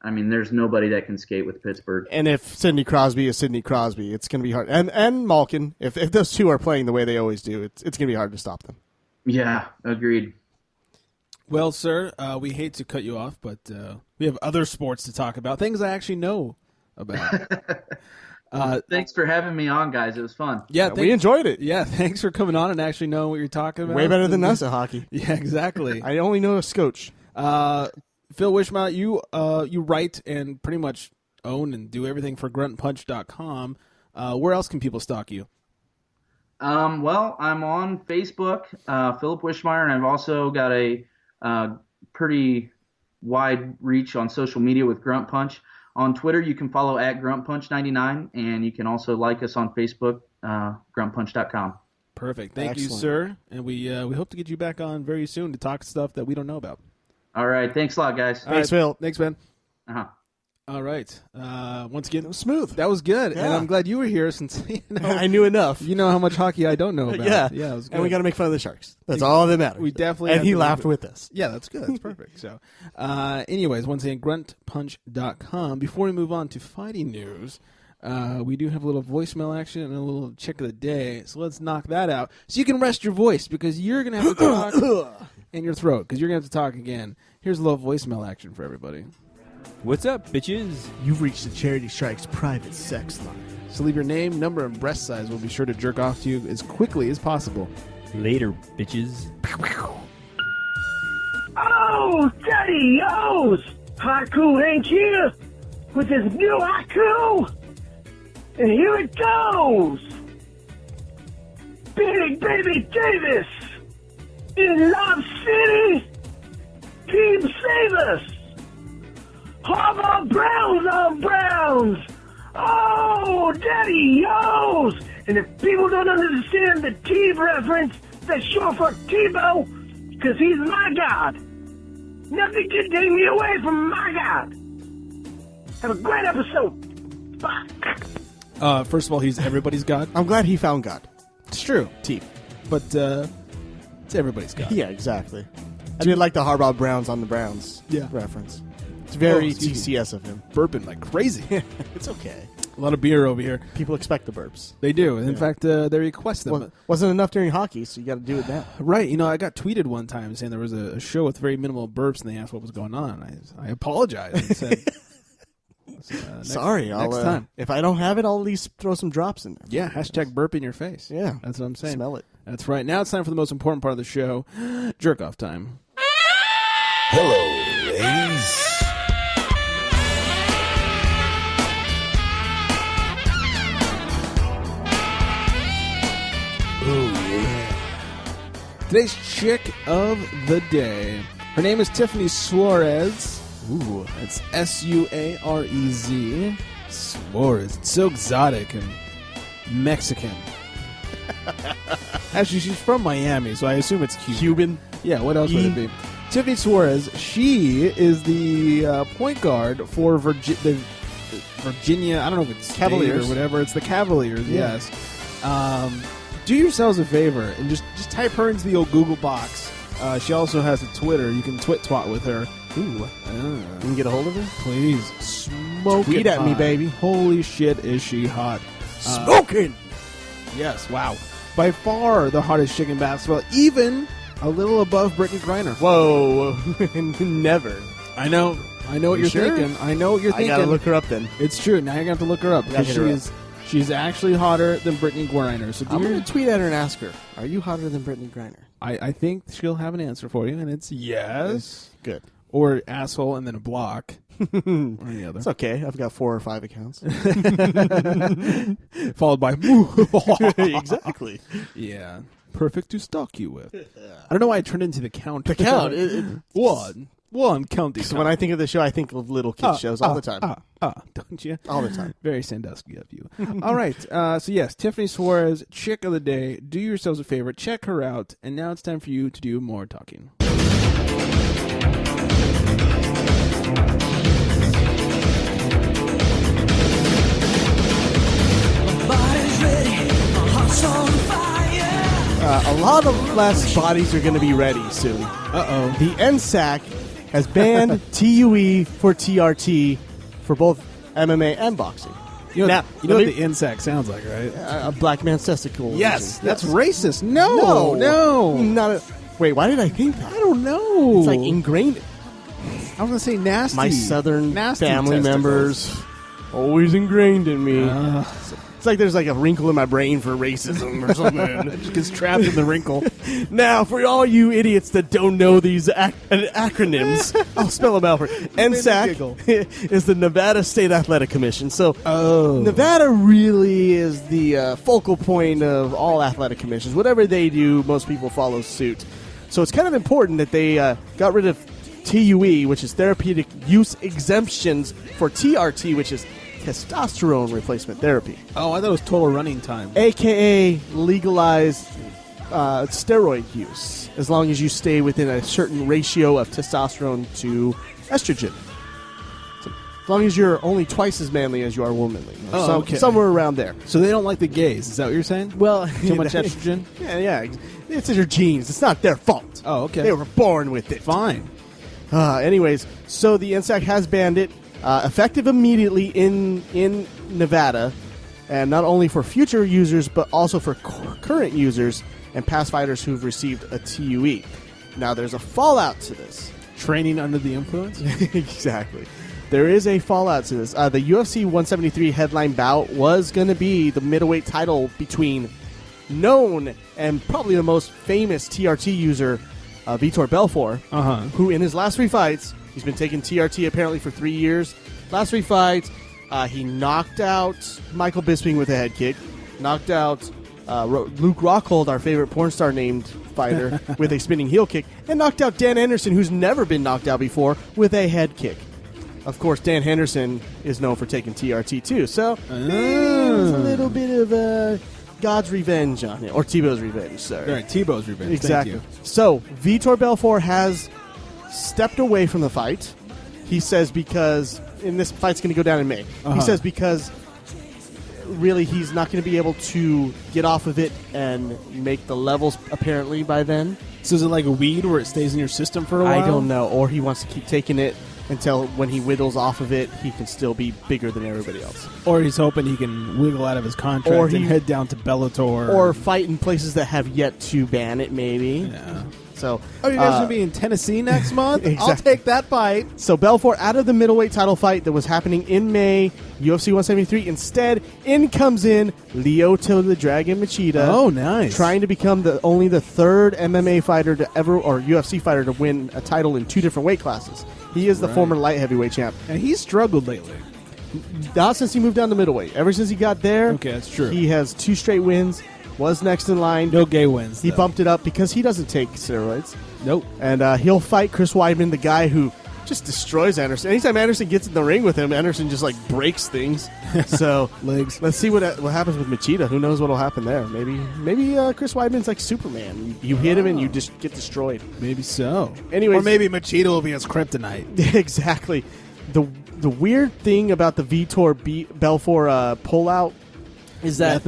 I mean, there's nobody that can skate with Pittsburgh. And if Sidney Crosby is Sidney Crosby, it's going to be hard. And Malkin, if those two are playing the way they always do, it's going to be hard to stop them. Yeah, agreed. Well, sir, we hate to cut you off, but we have other sports to talk about, things I actually know about. Thanks for having me on, guys. It was fun. Yeah, we enjoyed it. Yeah, thanks for coming on and actually knowing what you're talking about. Way better than us at hockey. Yeah, exactly. I only know a scotch. Phil Wischmeyer, you write and pretty much own and do everything for gruntpunch.com. Where else can people stalk you? Well, I'm on Facebook, Philip Wischmeyer, and I've also got a pretty wide reach on social media with Grunt Punch. On Twitter, you can follow at GruntPunch99, and you can also like us on Facebook, gruntpunch.com. Perfect. Thank you, sir. And we hope to get you back on very soon to talk stuff that we don't know about. All right. Thanks a lot, guys. Thanks, Phil. Thanks, man. Uh-huh. All right. Once again, it was smooth. That was good, Yeah. and I'm glad you were here since I knew enough. You know how much hockey I don't know about. Yeah, it was good. And we got to make fun of the Sharks. That's all that matters. We definitely. And he laughed with us. Yeah, that's good. That's perfect. So, anyways, once again, gruntpunch.com. Before we move on to fighting news, we do have a little voicemail action and a little check of the day. So let's knock that out, so you can rest your voice because you're gonna have to talk in your throat because you're gonna have to talk again. Here's a little voicemail action for everybody. What's up, bitches? You've reached the Charity Strike's private sex line. So leave your name, number, and breast size. We'll be sure to jerk off to you as quickly as possible. Later, bitches. Oh, Daddy O's! Haiku ain't here with his new haiku! And here it goes! Big Baby Davis in Love City! Team save us! Harbaugh Browns on Browns! Oh, Daddy O's! And if people don't understand the T reference, that's short for Tebow, because he's my God. Nothing can take me away from my God. Have a great episode. Bye. First of all, he's everybody's God. I'm glad he found God. It's true. T. But it's everybody's God. Yeah, exactly. I did like the Harbaugh Browns on the Browns reference. It's very TCS of him. Burping like crazy. It's okay. A lot of beer over here. People expect the burps. They do. In fact, they request them. Well, wasn't enough during hockey, so you got to do it now. Right. You know, I got tweeted one time saying there was a show with very minimal burps, and they asked what was going on. I apologized and said, sorry. Next time. If I don't have it, I'll at least throw some drops in there. Yeah, hashtag burp in your face. Yeah. That's what I'm saying. Smell it. That's right. Now it's time for the most important part of the show, jerk-off time. Hello, ladies. Oh, yeah. Today's chick of the day. Her name is Tiffany Suarez. Ooh, that's Suarez. Suarez. It's so exotic and Mexican. Actually, she's from Miami, so I assume it's Cuban. Yeah, what else would it be? Tiffany Suarez, she is the point guard for the Virginia, I don't know if it's Cavaliers or whatever. It's the Cavaliers, yes. Do yourselves a favor and just type her into the old Google box. She also has a Twitter. You can twat with her. Ooh. You can get a hold of her? Please. Smoke Tweet at me, baby. Holy shit, is she hot. Smoking! Yes, wow. By far the hottest chick in basketball, even a little above Brittany Griner. Whoa. Never. I know what you're thinking. I know what you're thinking. I gotta look her up then. It's true. Now you're gonna have to look her up because she's actually hotter than Brittany Griner. So I'm gonna tweet at her and ask her, "Are you hotter than Brittany Griner?" I think she'll have an answer for you, and it's yes. Good. Or asshole and then a block. Or the other. It's okay. I've got 4 or 5 accounts. Followed by exactly. Yeah. Perfect to stalk you with. I don't know why I turned into the count. The count. One counting. So when I think of the show, I think of little kid shows all the time. Don't you? All the time. Very Sandusky of you. All right. So yes, Tiffany Suarez, chick of the day. Do yourselves a favor. Check her out. And now it's time for you to do more talking. A lot of less bodies are going to be ready soon. Uh-oh. The NSAC has banned TUE for TRT for both MMA and boxing. You know what the NSAC sounds like, right? A black man's testicle. Yes, that's racist. No. Wait, why did I think that? I don't know. It's like ingrained. I was going to say nasty. My southern nasty family testicles. members always ingrained in me. It's like there's like a wrinkle in my brain for racism or something. It just gets trapped in the wrinkle. Now, for all you idiots that don't know these acronyms, I'll spell them out for you. NSAC is the Nevada State Athletic Commission. So Nevada really is the focal point of all athletic commissions. Whatever they do, most people follow suit. So it's kind of important that they got rid of TUE, which is therapeutic use exemptions for TRT, which is testosterone replacement therapy. Oh, I thought it was total running time. AKA legalized steroid use, as long as you stay within a certain ratio of testosterone to estrogen. So, as long as you're only twice as manly as you are womanly. Okay. Somewhere around there. So they don't like the gays. Is that what you're saying? Well, too much estrogen? Yeah. It's in your genes. It's not their fault. Oh, okay. They were born with it. Fine. Anyways, so the NSAC has banned it, effective immediately in Nevada, and not only for future users, but also for current users and past fighters who've received a TUE. Now, there's a fallout to this. Training under the influence? Exactly. There is a fallout to this. The UFC 173 headline bout was going to be the middleweight title between known and probably the most famous TRT user, Vitor Belfort, who in his last 3 fights, he's been taking TRT apparently for 3 years. Last 3 fights, he knocked out Michael Bisping with a head kick, knocked out Luke Rockhold, our favorite porn star named fighter, with a spinning heel kick, and knocked out Dan Henderson, who's never been knocked out before, with a head kick. Of course, Dan Henderson is known for taking TRT too, so there's a little bit of God's revenge on it, or Tebow's revenge, sorry. All right, Tebow's revenge. Exactly. Thank you. So, Vitor Belfort has stepped away from the fight. He says because, and this fight's going to go down in May, he says because really he's not going to be able to get off of it and make the levels apparently by then. So is it like a weed where it stays in your system for a while? I don't know. Or he wants to keep taking it until when he whittles off of it, he can still be bigger than everybody else. Or he's hoping he can wiggle out of his contract Or and head down to Bellator. Or fight in places that have yet to ban it, maybe. Yeah. So, oh, you guys going to be in Tennessee next month? Exactly. I'll take that fight. So Belfort out of the middleweight title fight that was happening in May, UFC 173. Instead, in comes in Lyoto the Dragon Machida. Oh, nice. Trying to become only the third MMA fighter to ever, or UFC fighter to win a title in 2 different weight classes. He is the former light heavyweight champ. And he's struggled lately. Not since he moved down to middleweight. Ever since he got there, okay, that's true. He has 2 straight wins. Was next in line. No gay wins. He bumped it up because he doesn't take steroids. Nope. And he'll fight Chris Weidman, the guy who just destroys Anderson. Anytime Anderson gets in the ring with him, Anderson just like breaks things. So legs. Let's see what happens with Machida. Who knows what'll happen there? Maybe Chris Weidman's like Superman. You hit him and you just get destroyed. Maybe so. Anyways, or maybe Machida will be his kryptonite. Exactly. The weird thing about the Vitor Belfort pullout is that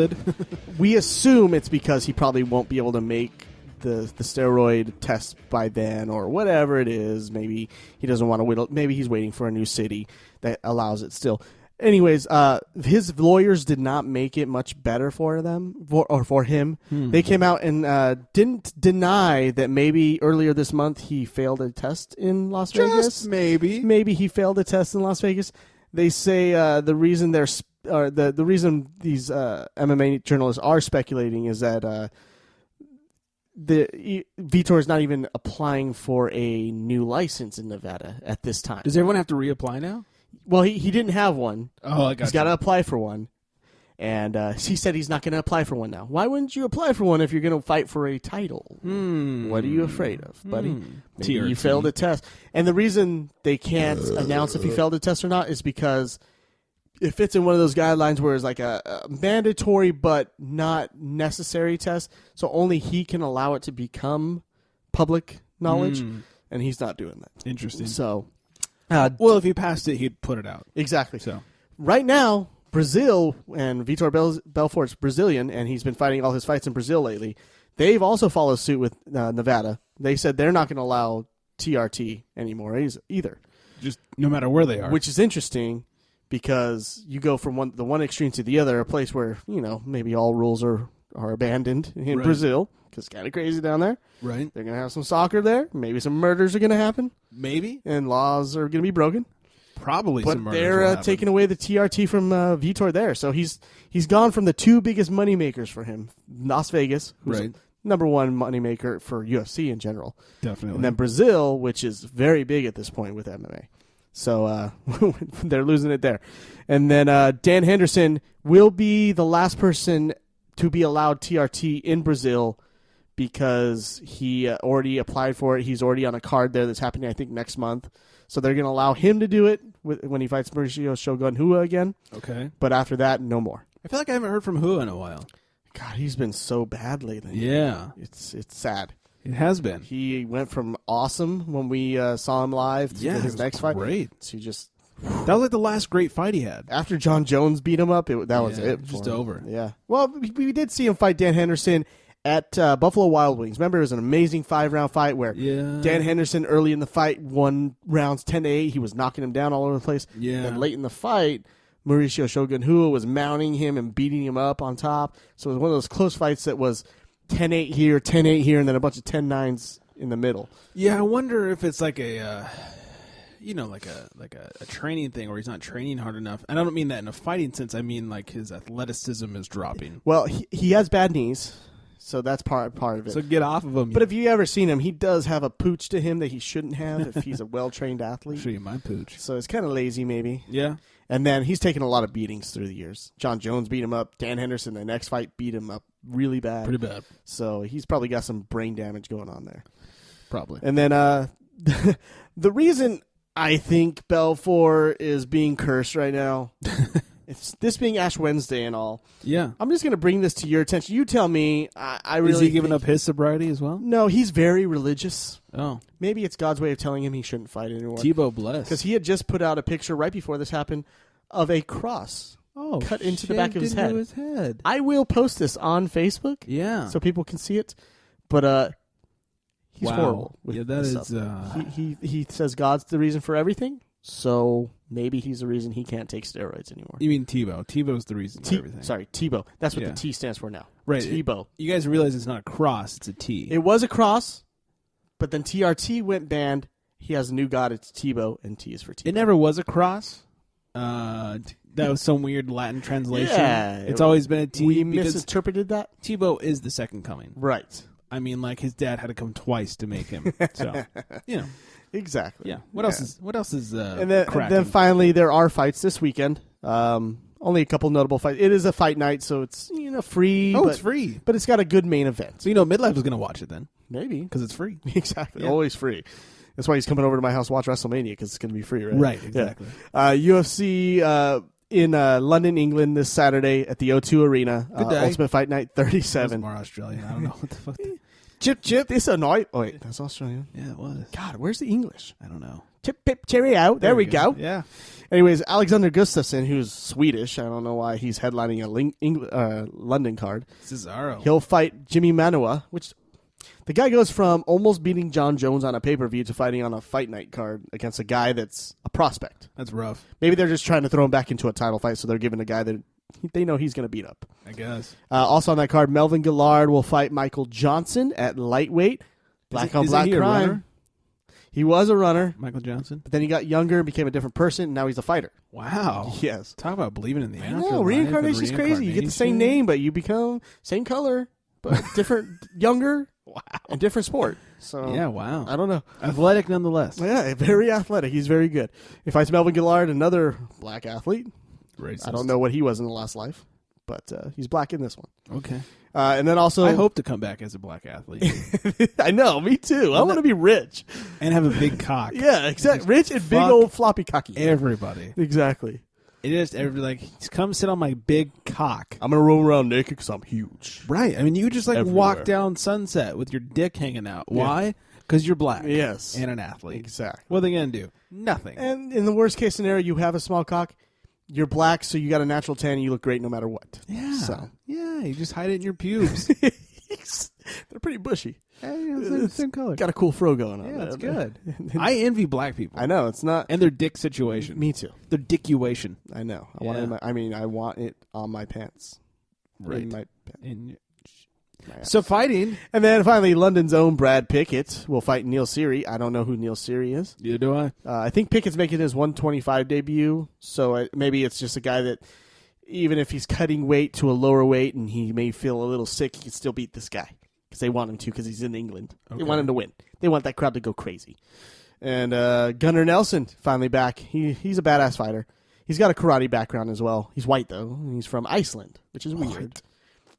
we assume it's because he probably won't be able to make the steroid test by then or whatever it is. Maybe he doesn't want to wait. Maybe he's waiting for a new city that allows it still. Anyways, his lawyers did not make it much better for them or for him. They came out and didn't deny that maybe earlier this month he failed a test in Las Vegas. Just maybe. Maybe he failed a test in Las Vegas. They say the reason the reason these MMA journalists are speculating is that Vitor is not even applying for a new license in Nevada at this time. Does everyone have to reapply now? Well, he didn't have one. Oh, I got He's got to apply for one. And he said he's not going to apply for one now. Why wouldn't you apply for one if you're going to fight for a title? What are you afraid of, buddy? Maybe you failed a test. And the reason they can't announce if he failed a test or not is because it fits in one of those guidelines where it's like a mandatory but not necessary test. So only he can allow it to become public knowledge. And he's not doing that. Interesting. So, well, if he passed it, he'd put it out. Exactly. So right now, Brazil, and Vitor Belfort's Brazilian, and he's been fighting all his fights in Brazil lately. They've also followed suit with Nevada. They said they're not going to allow TRT anymore either. Just no matter where they are. Which is interesting because you go from the one extreme to the other, a place where, maybe all rules are abandoned in Brazil, because it's kind of crazy down there. Right. They're going to have some soccer there. Maybe some murders are going to happen. Maybe. And laws are going to be broken. Probably but some murders they're taking away the TRT from Vitor there. So he's gone from the 2 biggest moneymakers for him. Las Vegas, who's number 1 moneymaker for UFC in general. Definitely. And then Brazil, which is very big at this point with MMA. So they're losing it there. And then Dan Henderson will be the last person to be allowed TRT in Brazil because he already applied for it. He's already on a card there that's happening, I think, next month. So they're going to allow him to do it when he fights Mauricio Shogun Hua again. Okay. But after that, no more. I feel like I haven't heard from Hua in a while. God, he's been so bad lately. Yeah. It's sad. It has been. He went from awesome when we saw him live to his next fight. Great. To just... That was like the last great fight he had. After John Jones beat him up, that was it. Just over. Yeah. Well, we did see him fight Dan Henderson at Buffalo Wild Wings. Remember, it was an amazing 5-round fight where Dan Henderson early in the fight won rounds 10-8. He was knocking him down all over the place. Yeah. Then late in the fight, Mauricio Shogun Hua was mounting him and beating him up on top. So it was one of those close fights that was 10-8 here, 10-8 here, and then a bunch of 10-9s in the middle. Yeah, I wonder if it's like a... like a training thing where he's not training hard enough. And I don't mean that in a fighting sense. I mean like his athleticism is dropping. Well, he has bad knees, so that's part of it. So get off of him. But if you ever seen him, he does have a pooch to him that he shouldn't have if he's a well-trained athlete. I'll show you my pooch. So it's kind of lazy maybe. Yeah. And then he's taken a lot of beatings through the years. John Jones beat him up. Dan Henderson, the next fight, beat him up really bad. Pretty bad. So he's probably got some brain damage going on there. Probably. And then the reason I think Belfort is being cursed right now, it's this being Ash Wednesday and all. Yeah. I'm just going to bring this to your attention. You tell me. I really Is he giving up his sobriety as well? No, he's very religious. Oh. Maybe it's God's way of telling him he shouldn't fight anymore. Tebow bless. Because he had just put out a picture right before this happened of a cross cut into the back of his head. I will post this on Facebook. Yeah. So people can see it. But he's horrible. Yeah, that is... He says God's the reason for everything. So maybe he's the reason he can't take steroids anymore. You mean Tebow. Tebow's the reason for everything. Sorry, Tebow. That's what the T stands for now. Right. Tebow. You guys realize it's not a cross, it's a T. It was a cross, but then TRT went banned. He has a new god. It's Tebow, and T is for Tebow. It never was a cross. That was some weird Latin translation. Yeah. It's always been a T. We misinterpreted that. Tebow is the second coming. Right. I mean, like, his dad had to come twice to make him. So, Exactly. Yeah. What else is and then finally, there are fights this weekend. Only a couple notable fights. It is a fight night, so it's free. Oh, it's free. But it's got a good main event. So, Midlife was going to watch it then. Maybe. Because it's free. Exactly. Yeah. Always free. That's why he's coming over to my house to watch WrestleMania, because it's going to be free, right? Right, exactly. Yeah. UFC in London, England this Saturday at the O2 Arena. Good day. Ultimate Fight Night 37. More Australian. I don't know what the fuck. Chip. This annoying. Oh, wait. That's Australian. Yeah, it was. God, where's the English? I don't know. Chip, pip, cheerio. There we go. Yeah. Anyways, Alexander Gustafsson, who's Swedish. I don't know why he's headlining a London card. Cesaro. He'll fight Jimmy Manua, which... The guy goes from almost beating John Jones on a pay-per-view to fighting on a fight night card against a guy that's a prospect. That's rough. Maybe they're just trying to throw him back into a title fight, so they're giving a guy that they know he's going to beat up. I guess. Also on that card, Melvin Gillard will fight Michael Johnson at lightweight. Black on black crime. He was a runner. Michael Johnson. But then he got younger, became a different person, and now he's a fighter. Wow. Yes. Talk about believing in the afterlife. No, reincarnation's crazy. You get the same name, but you become same color, but different, younger. Wow. And different sport. So yeah, wow. I don't know. Athletic nonetheless. Yeah, very athletic. He's very good. He fights Melvin Gillard, another black athlete. Racist. I don't know what he was in the last life, but he's black in this one. Okay. And then also... I hope to come back as a black athlete. I know, me too. I want to be rich. And have a big cock. Yeah, exactly. Rich and big old floppy cocky. Everybody. Exactly. It is come sit on my big cock. I'm going to roam around naked because I'm huge. Right. I mean, you just Everywhere. walk down Sunset with your dick hanging out. Why? Because you're black. Yes. And an athlete. Exactly. What are they going to do? Nothing. And in the worst case scenario, you have a small cock. You're black, so you got a natural tan, and you look great no matter what. Yeah. So. Yeah, you just hide it in your pubes. They're pretty bushy. Same color. Got a cool fro going on. Yeah, that's good. I envy black people. I know, it's not... And their dick situation. Me too. Their dickuation. I know. I want it I want it on my pants. Right. In my So fighting. And then finally, London's own Brad Pickett will fight Neil Seary. I don't know who Neil Seary is. Neither do I. I think Pickett's making his 125 debut, so maybe it's just a guy that, even if he's cutting weight to a lower weight and he may feel a little sick, he can still beat this guy. Because they want him to, because he's in England. Okay. They want him to win. They want that crowd to go crazy. And Gunnar Nelson, finally back. He's a badass fighter. He's got a karate background as well. He's white, though. And he's from Iceland, which is weird.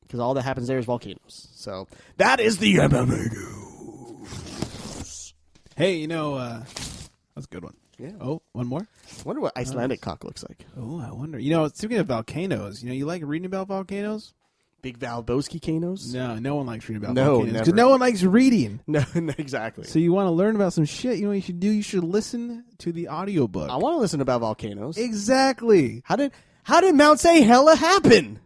because all that happens there is volcanoes. So that is the MMA news. Hey, that's a good one. Yeah. Oh, one more? I wonder what Icelandic cock looks like. Oh, I wonder. Speaking of volcanoes, you like reading about volcanoes? Big Valboski-canos? No one likes reading about No, volcanoes. Because never. no one likes reading. No, exactly. So you want to learn about some shit, you know what you should do? You should listen to the audiobook. I want to listen about volcanoes. Exactly. How did Mount St. Hela happen?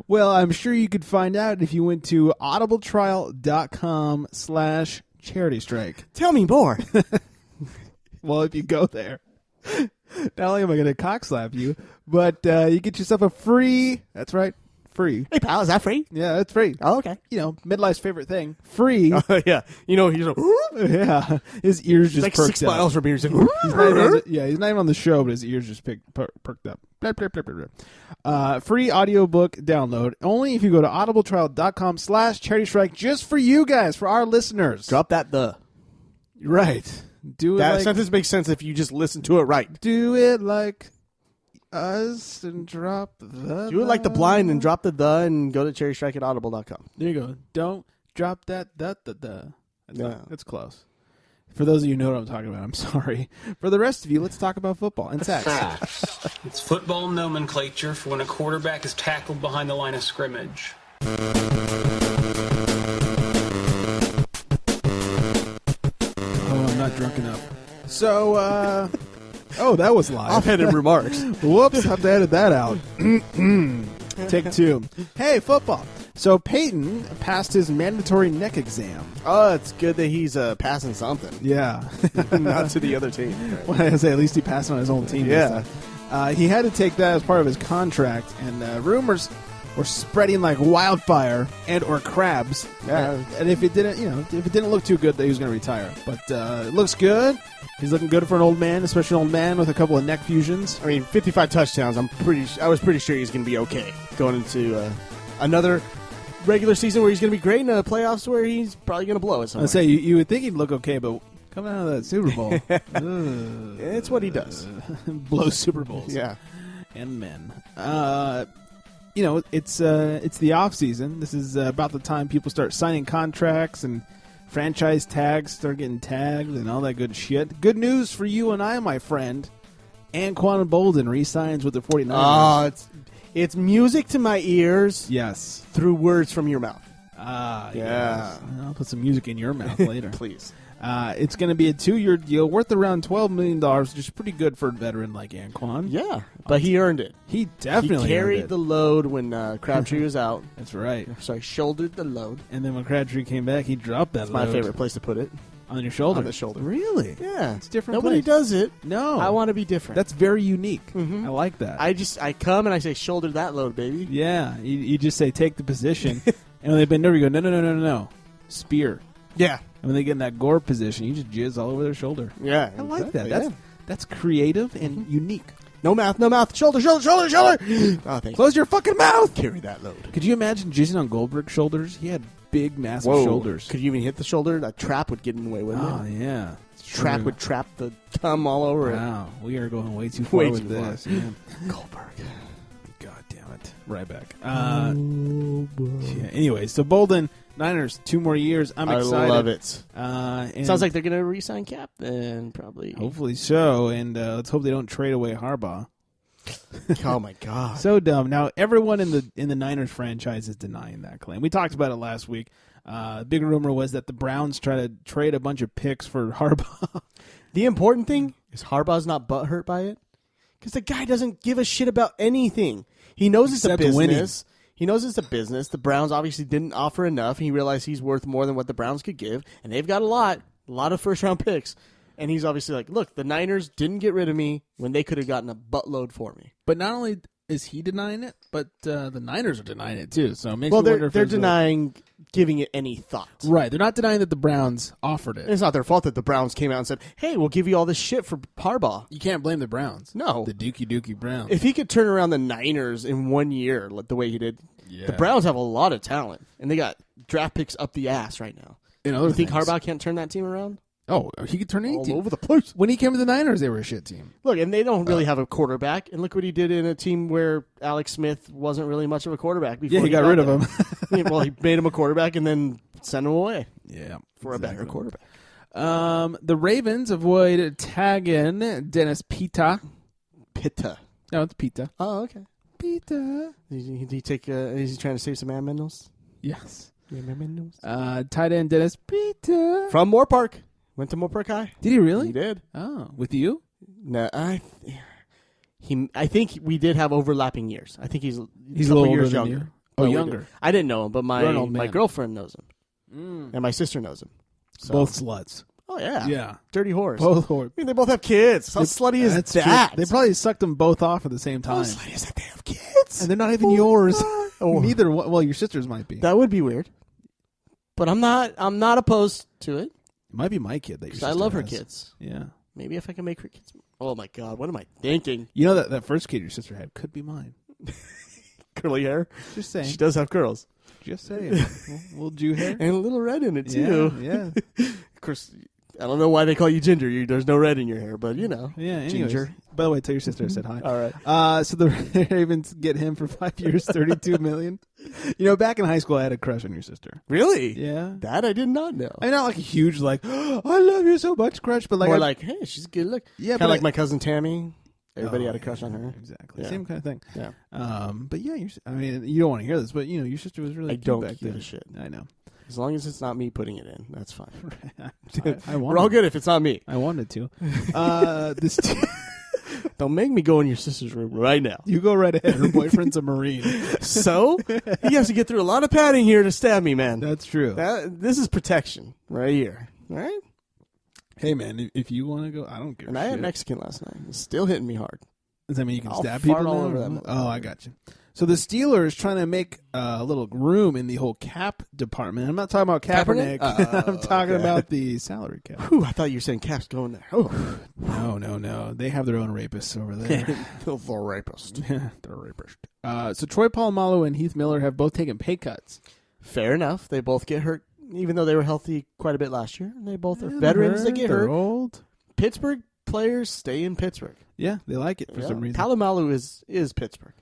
Well, I'm sure you could find out if you went to audibletrial.com/charity strike. Tell me more. Well, if you go there, not only am I going to cock slap you, but you get yourself a free, that's right, free. Hey, pal, is that free? Yeah, that's free. Oh, okay. Midlife's favorite thing, free. Yeah. He's like, yeah, his ears just like perked 6 up. miles from here. He's like, He's not even on the show, but his ears just perked up. Free audiobook download only if you go to audibletrial.com/charity strike, just for you guys, for our listeners. Drop that the. Right. Do it That sentence makes sense if you just listen to it right. Do it like us and drop the. Do it like the blind and drop the and go to cherrystrike@audible.com. There you go. Don't drop that the. Yeah. That's close. For those of you who know what I'm talking about, I'm sorry. For the rest of you, let's talk about football and sacks. It's football nomenclature for when a quarterback is tackled behind the line of scrimmage. I'm not drunk enough. So, that was live. Offhanded remarks. Whoops, have to edit that out. Take two. Hey, football. So Peyton passed his mandatory neck exam. Oh, it's good that he's passing something. Yeah. Not to the other team. Well, I say at least he passed on his own team. Yeah. He had to take that as part of his contract, and rumors were spreading like wildfire or crabs. Yeah. And if it didn't look too good, that he was going to retire. But it looks good. He's looking good for an old man, especially an old man with a couple of neck fusions. I mean, 55 touchdowns. I was pretty sure he's going to be okay going into another regular season where he's going to be great, in the playoffs where he's probably going to blow it somewhere. I'd say you would think he'd look okay, but coming out of that Super Bowl, it's what he does. Blow Super Bowls. Yeah, and men. It's the off season. This is about the time people start signing contracts and franchise tags start getting tagged and all that good shit. Good news for you and I, my friend. Anquan Bolden re-signs with the 49ers. Oh, it's music to my ears. Yes. Through words from your mouth. Yeah. Yes. I'll put some music in your mouth later. Please. It's going to be a 2-year deal worth around $12 million, which is pretty good for a veteran like Anquan. Yeah, but he earned it. He definitely carried the load when Crabtree was out. That's right. So he shouldered the load. And then when Crabtree came back, he dropped that load. That's my favorite place to put it. On your shoulder? On the shoulder. Really? Yeah. It's different. Nobody does it. No. I want to be different. That's very unique. Mm-hmm. I like that. I come and I say, shoulder that load, baby. Yeah. You just say, take the position. And when they bend over, you go, no. Spear. Yeah. And when they get in that gore position, you just jizz all over their shoulder. Yeah. I like exactly, that. That's creative and unique. No mouth. Shoulder. Oh, thank Close your fucking mouth. Carry that load. Could you imagine jizzing on Goldberg's shoulders? He had big, massive shoulders. Could you even hit the shoulder? That trap would get in the way, wouldn't it? Oh, yeah. Trap would trap the cum all over it. Wow. We are going way too far with this. Yeah. Goldberg. God damn it. Right back. Yeah, anyway, so Bolden, Niners, 2 more years. I'm excited. I love it. Sounds like they're going to re-sign Cap then, probably. Hopefully so, and let's hope they don't trade away Harbaugh. Oh, my God. So dumb. Now, everyone in the Niners franchise is denying that claim. We talked about it last week. Big rumor was that the Browns try to trade a bunch of picks for Harbaugh. The important thing is Harbaugh's not butthurt by it, because the guy doesn't give a shit about anything. He knows it's a business. Winning. He knows it's a business. The Browns obviously didn't offer enough. He realized he's worth more than what the Browns could give, and they've got a lot of first-round picks. And he's obviously like, look, the Niners didn't get rid of me when they could have gotten a buttload for me. But not only is he denying it, but the Niners are denying it too. So it makes well, me wonder if they're denying giving it any thought. Right. They're not denying that the Browns offered it. And it's not their fault that the Browns came out and said, hey, we'll give you all this shit for Harbaugh. You can't blame the Browns. No. The Dookie Browns. If he could turn around the Niners in 1 year the way he did, the Browns have a lot of talent. And they got draft picks up the ass right now. You think Harbaugh can't turn that team around? Oh, he could turn any all team. over the place. When he came to the Niners, they were a shit team. Look, and they don't really have a quarterback. And look what he did in a team where Alex Smith wasn't really much of a quarterback. Before Yeah, he got rid of him. Well, he made him a quarterback and then sent him away. Yeah, for a better quarterback. The Ravens avoid tagging Dennis Pitta. Pitta. No, it's Pitta. Oh, okay. Pitta. Did he take? Is he trying to save some amendments? Yes. Amendments. Tight end Dennis Pitta From Moore Park. Went to Moore Park High. Did he really? He did. Oh, with you? No, I think we did have overlapping years. I think he's a He's couple a little years older than younger. you? Oh, No, we younger. did. I didn't know him, but You're an old my man. girlfriend knows him, and my sister knows him. So. Both sluts. Oh yeah, Yeah. dirty whores. Both whores. I mean, they both have kids. How slutty is That's that? true. They probably sucked them both off at the same time. How slutty is that they have kids? And they're not even yours. Oh. Neither. Well, your sister's might be. That would be weird. But I'm not opposed to it. It might be my kid that your sister I love her has. kids. Yeah. Maybe if I can make her kids. Oh my God, what am I thinking? You know that first kid your sister had could be mine. Curly hair. Just saying. She does have curls. Just saying. Little Jew hair. And a little red in it too. Yeah. Of course, I don't know why they call you Ginger. There's no red in your hair, but you know. Yeah, anyways. Ginger. By the way, tell your sister I said hi. All right. So the Ravens get him for 5 years, $32 million. You know, back in high school, I had a crush on your sister. Really? Yeah. That I did not know. I mean, not like a huge, like, oh, I love you so much crush, but like, More like, hey, she's good look. Yeah, kind of like my cousin Tammy. Everybody had a crush on her. Exactly. Yeah. Same kind of thing. Yeah. But yeah, I mean, you don't want to hear this, but you know, your sister was really I cute don't back give then. a shit. I know. As long as it's not me putting it in, that's fine. I We're all good if it's not me. I wanted to. Don't make me go in your sister's room right now. You go right ahead. Her boyfriend's a Marine. So? He has to get through a lot of padding here to stab me, man. That's true. This is protection right here. All right? Hey, man, if you want to go, I don't give a And shit. I had Mexican last night. It's still hitting me hard. Does that mean you can I'll stab fart people all now? over that Oh, I got you. So the Steelers trying to make a little room in the whole cap department. I'm not talking about Kaepernick. I'm talking about the salary cap. Whew, I thought you were saying Cap's going there. Oh. No. They have their own rapists over there. The rapist. Yeah, they're rapists. So Troy Polamalu and Heath Miller have both taken pay cuts. Fair enough. They both get hurt, even though they were healthy quite a bit last year. They both are veterans that get they're hurt. Old. Pittsburgh players stay in Pittsburgh. Yeah, they like it for some reason. Polamalu is Pittsburgh.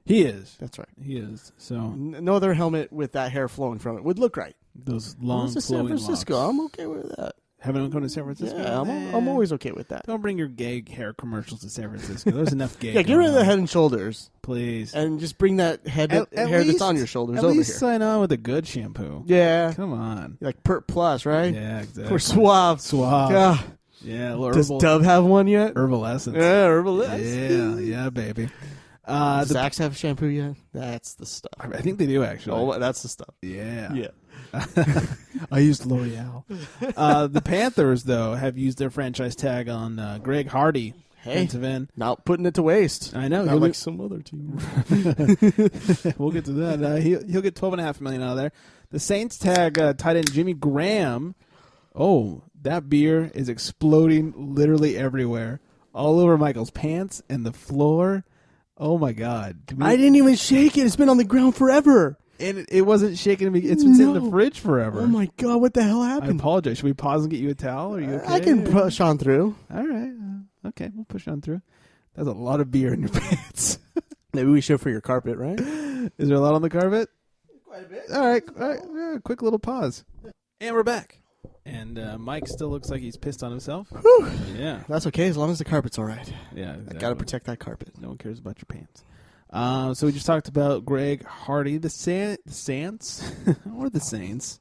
He is. That's right. He is. So no other helmet with that hair flowing from it would look right. Those long San flowing Francisco. locks. I'm okay with that. Haven't gone to San Francisco? Yeah, I'm always okay with that. Don't bring your gay hair commercials to San Francisco. There's enough gay. Yeah, get rid of the Head and Shoulders, please, and just bring that hair least, that's on your shoulders at over least here. sign on with a good shampoo. Yeah, come on, like Pert Plus, right? Yeah, exactly. Or Suave. Yeah, a little Does Dove have one yet? Herbal Essence. Yeah, Herbal Essence. Yeah, baby. Does Axe have shampoo yet? That's the stuff. I think they do actually. Oh, that's the stuff. Yeah. I used L'Oreal. The Panthers, though, have used their franchise tag on Greg Hardy. Hey, defensive end. Not putting it to waste. I know. Not like some other team. We'll get to that. He'll get $12.5 million out of there. The Saints tag tight end Jimmy Graham. Oh, that beer is exploding literally everywhere. All over Michael's pants and the floor. Oh, my God. I didn't even shake it. It's been on the ground forever. And it wasn't shaking. It's been sitting in the fridge forever. Oh, my God. What the hell happened? I apologize. Should we pause and get you a towel? Are you okay? I can push on through. All right. Okay, we'll push on through. That's a lot of beer in your pants. Maybe we should for your carpet, right? Is there a lot on the carpet? Quite a bit. All right. Yeah, quick little pause. And we're back. And Mike still looks like he's pissed on himself. Whew. Yeah. That's okay as long as the carpet's all right. Yeah, exactly. I got to protect that carpet. No one cares about your pants. So we just talked about Greg Hardy. The Saints or the Saints.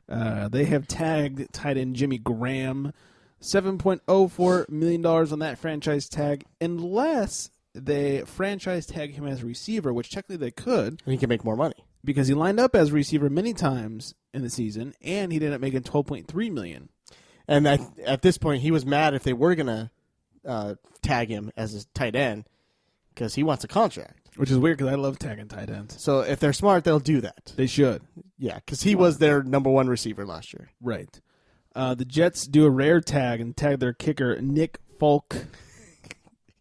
They have tagged tight end Jimmy Graham. $7.04 million on that franchise tag, unless they franchise tag him as a receiver, which technically they could. And he can make more money. Because he lined up as a receiver many times in the season, and he ended up making $12.3 million. And at this point, he was mad if they were going to tag him as a tight end because he wants a contract. Which is weird because I love tagging tight ends. So if they're smart, they'll do that. They should. Yeah, because he was their number one receiver last year. Right. The Jets do a rare tag and tag their kicker, Nick Folk.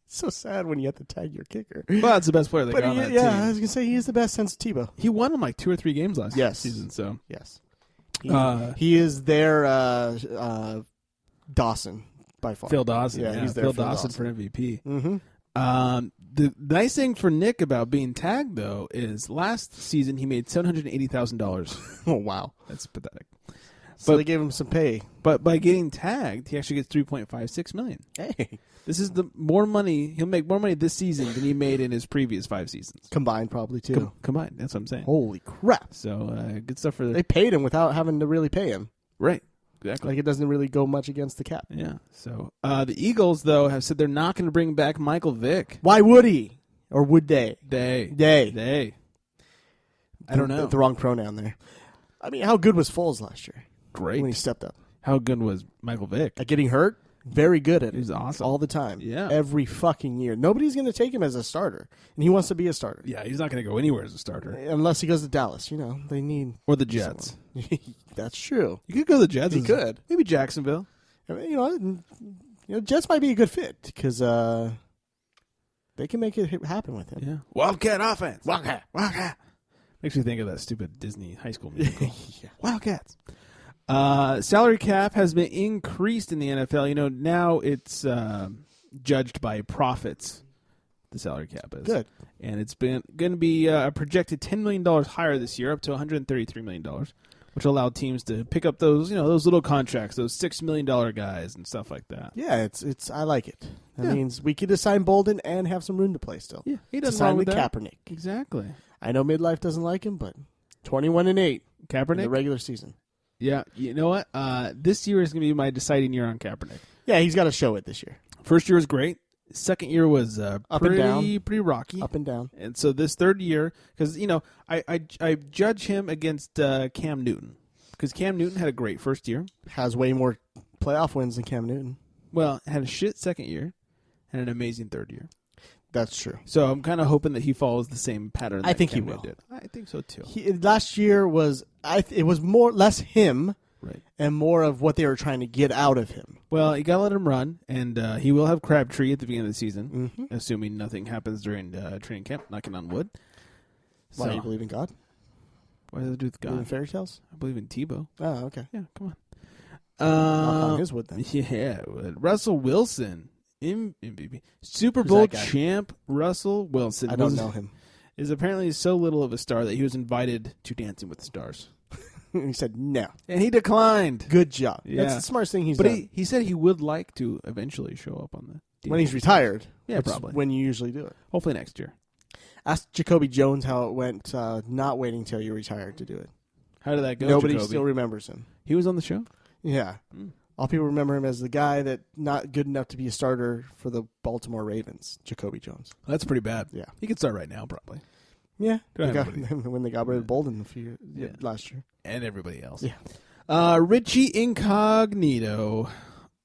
It's so sad when you have to tag your kicker. Well, that's the best player they got on that team. I was going to say he is the best since Tebow. He won him like 2 or 3 games last season. So yes. He is their Dawson, by far. Phil Dawson. Yeah, he's there. Phil Dawson for MVP. Mm-hmm. The nice thing for Nick about being tagged, though, is last season he made $780,000. Oh, wow. That's pathetic. So they gave him some pay. But by getting tagged, he actually gets $3.56 million. Hey. This is the more money. He'll make more money this season than he made in his previous 5 seasons. Combined, probably, too. Combined. That's what I'm saying. Holy crap. So, good stuff for... They paid him without having to really pay him. Right. Exactly. Like, it doesn't really go much against the cap. Yeah. So, the Eagles, though, have said they're not going to bring back Michael Vick. Why would he? Or would they? They. I don't know. The wrong pronoun there. I mean, how good was Foles last year? Great. When he stepped up. How good was Michael Vick? At getting hurt? Very good at it. He's awesome. All the time. Yeah. Every fucking year. Nobody's going to take him as a starter. And he wants to be a starter. Yeah, he's not going to go anywhere as a starter. Unless he goes to Dallas. You know, they need... Or the Jets. That's true. You could go to the Jets. He could. Maybe Jacksonville. I mean, Jets might be a good fit because they can make it happen with him. Yeah. Wildcat offense. Wildcat. Makes me think of that stupid Disney high school musical. Yeah. Wildcats. Salary cap has been increased in the NFL. You know, now it's judged by profits. The salary cap is good, and it's been going to be projected $10 million higher this year, up to $133 million, which will allow teams to pick up those little contracts, those $6 million guys and stuff like that. Yeah, it's I like it. That means we could assign Bolden and have some room to play still. Yeah, he doesn't sign wrong with with that. Kaepernick. Exactly. I know midlife doesn't like him, but 21-8 Kaepernick in the regular season. Yeah, you know what? This year is going to be my deciding year on Kaepernick. Yeah, he's got to show it this year. First year was great. Second year was up and down, pretty rocky, up and down. And so this third year, because I judge him against Cam Newton, because Cam Newton had a great first year, has way more playoff wins than Cam Newton. Well, had a shit second year, and an amazing third year. That's true. So I'm kind of hoping that he follows the same pattern. I think Cam he will. Did. I think so too. Last year was it was less him. Right. And more of what they were trying to get out of him. Well, you got to let him run, and he will have Crabtree at the beginning of the season, assuming nothing happens during training camp, knocking on wood. Why do you believe in God? What does it do with God? Believe in fairy tales? I believe in Tebow. Oh, okay. Yeah, come on. Knock on his wood then. Yeah, Russell Wilson, MVP. Super Bowl champ Russell Wilson. I don't know him. Is apparently so little of a star that he was invited to Dancing with the Stars. He said no. And he declined. Good job. Yeah. That's the smartest thing he's done. But he said he would like to eventually show up on the... When he's retired. Yeah, probably. When you usually do it. Hopefully next year. Ask Jacoby Jones how it went not waiting till you're retired to do it. How did that go, Nobody Jacoby? still remembers him. He was on the show? Yeah. All people remember him as the guy that not good enough to be a starter for the Baltimore Ravens, Jacoby Jones. That's pretty bad. Yeah. He could start right now, probably. Yeah. When they got rid of Bolden last year. And everybody else. Yeah. Richie Incognito,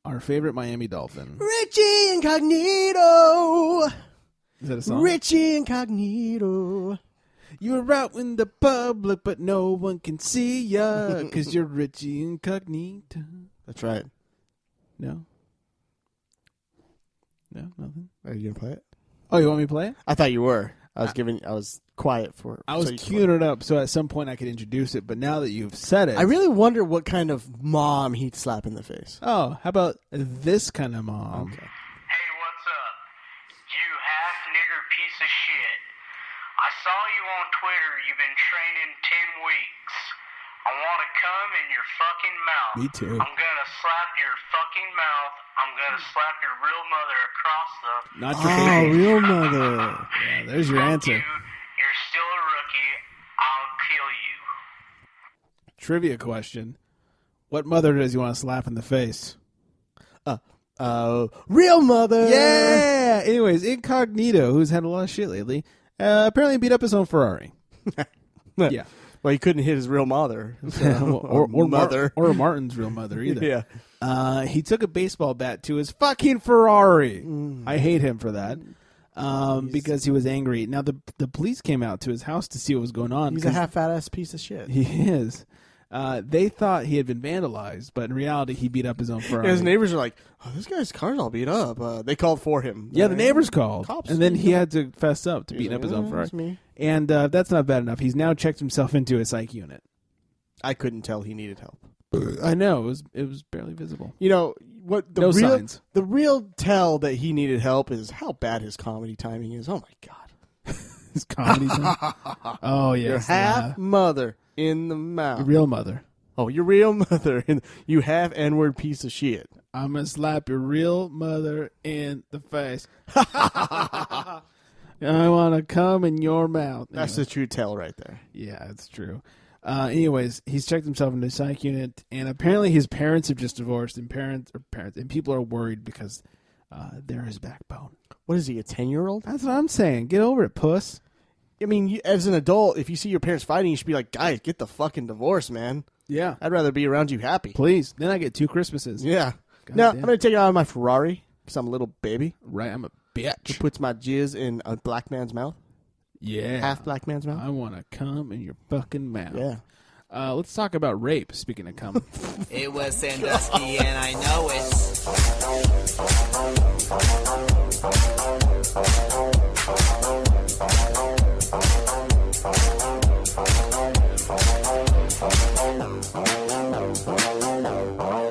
our favorite Miami Dolphin. Richie Incognito. Is that a song? Richie Incognito. You're out in the public, but no one can see ya, because you're Richie Incognito. That's right. No? No? Nothing? Are you going to play it? Oh, you want me to play it? I thought you were. I was quiet for it. I was queuing it up so at some point I could introduce it, but now that you've said it... I really wonder what kind of mom he'd slap in the face. Oh, how about this kind of mom? Okay. Hey, what's up? You half-nigger piece of shit. I saw you on Twitter. You've been training 10 weeks. I want to come in your fucking mouth. Me too. I'm going to slap your fucking mouth. I'm going to slap your real mother across the... Not your favorite. Real mother. Yeah, there's your answer. You're still a rookie. I'll kill you. Trivia question. What mother does he want to slap in the face? Real mother. Yeah! Anyways, Incognito, who's had a lot of shit lately, apparently beat up his own Ferrari. Yeah. Well, he couldn't hit his real mother. So, or mother. or Martin's real mother either. Yeah. He took a baseball bat to his fucking Ferrari. I hate him for that. Because he was angry. Now, the police came out to his house to see what was going on. He's a half-fat-ass piece of shit. He is. They thought he had been vandalized, but in reality, he beat up his own Ferrari. His neighbors are like, "Oh, this guy's car's all beat up." They called for him. Yeah, the neighbors called. Cops, and then he had to fess up to beating up his own Ferrari. That's me. And that's not bad enough. He's now checked himself into a psych unit. I couldn't tell he needed help. I know it was barely visible. You know what? No signs. The real tell that he needed help is how bad his comedy timing is. Oh my god, his comedy timing. Oh yeah, your half mother in the mouth. Your real mother. Oh, your real mother, and you half N-word piece of shit. I'm gonna slap your real mother in the face. I want to come in your mouth. That's the true tell right there. Yeah, it's true. Anyways, he's checked himself into a psych unit, and apparently his parents have just divorced, and people are worried because they're his backbone. What is he, a 10-year-old? That's what I'm saying. Get over it, puss. I mean, as an adult, if you see your parents fighting, you should be like, guys, get the fucking divorce, man. Yeah. I'd rather be around you happy. Please. Then I get 2 Christmases. Yeah. God now, damn. I'm going to take it out of my Ferrari because I'm a little baby. Right, I'm a bitch. Who puts my jizz in a black man's mouth? Yeah. Half black man's mouth? I want to come in your fucking mouth. Yeah. Let's talk about rape, speaking of cum. It was Sandusky, and I know it.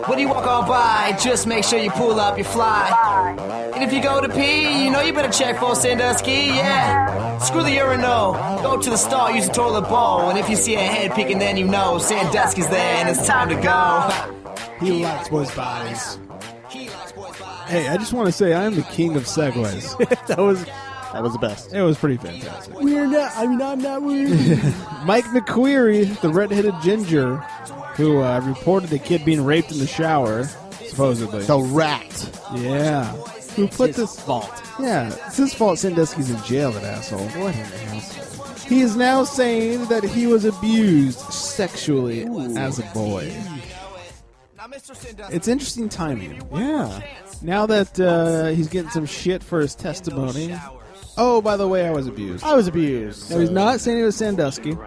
When you walk on by, just make sure you pull up your fly. And if you go to pee, you know you better check for Sandusky, yeah. Screw the urinal, go to the stall, use the toilet bowl. And if you see a head peeking, then you know Sandusky's there and it's time to go. He likes boys' bodies. Hey, I just want to say I am the king of segues. That was the best. It was pretty fantastic. I'm not weird. Mike McQueary, the redheaded ginger, who reported a kid being raped in the shower, supposedly. The rat. Yeah. Who put this fault? Yeah, it's his fault. Sandusky's in jail, that asshole. What an asshole. He is now saying that he was abused sexually as a boy. It's interesting timing. Yeah. Now that he's getting some shit for his testimony. Oh, by the way, I was abused. I was abused. No, he's not saying it was Sandusky.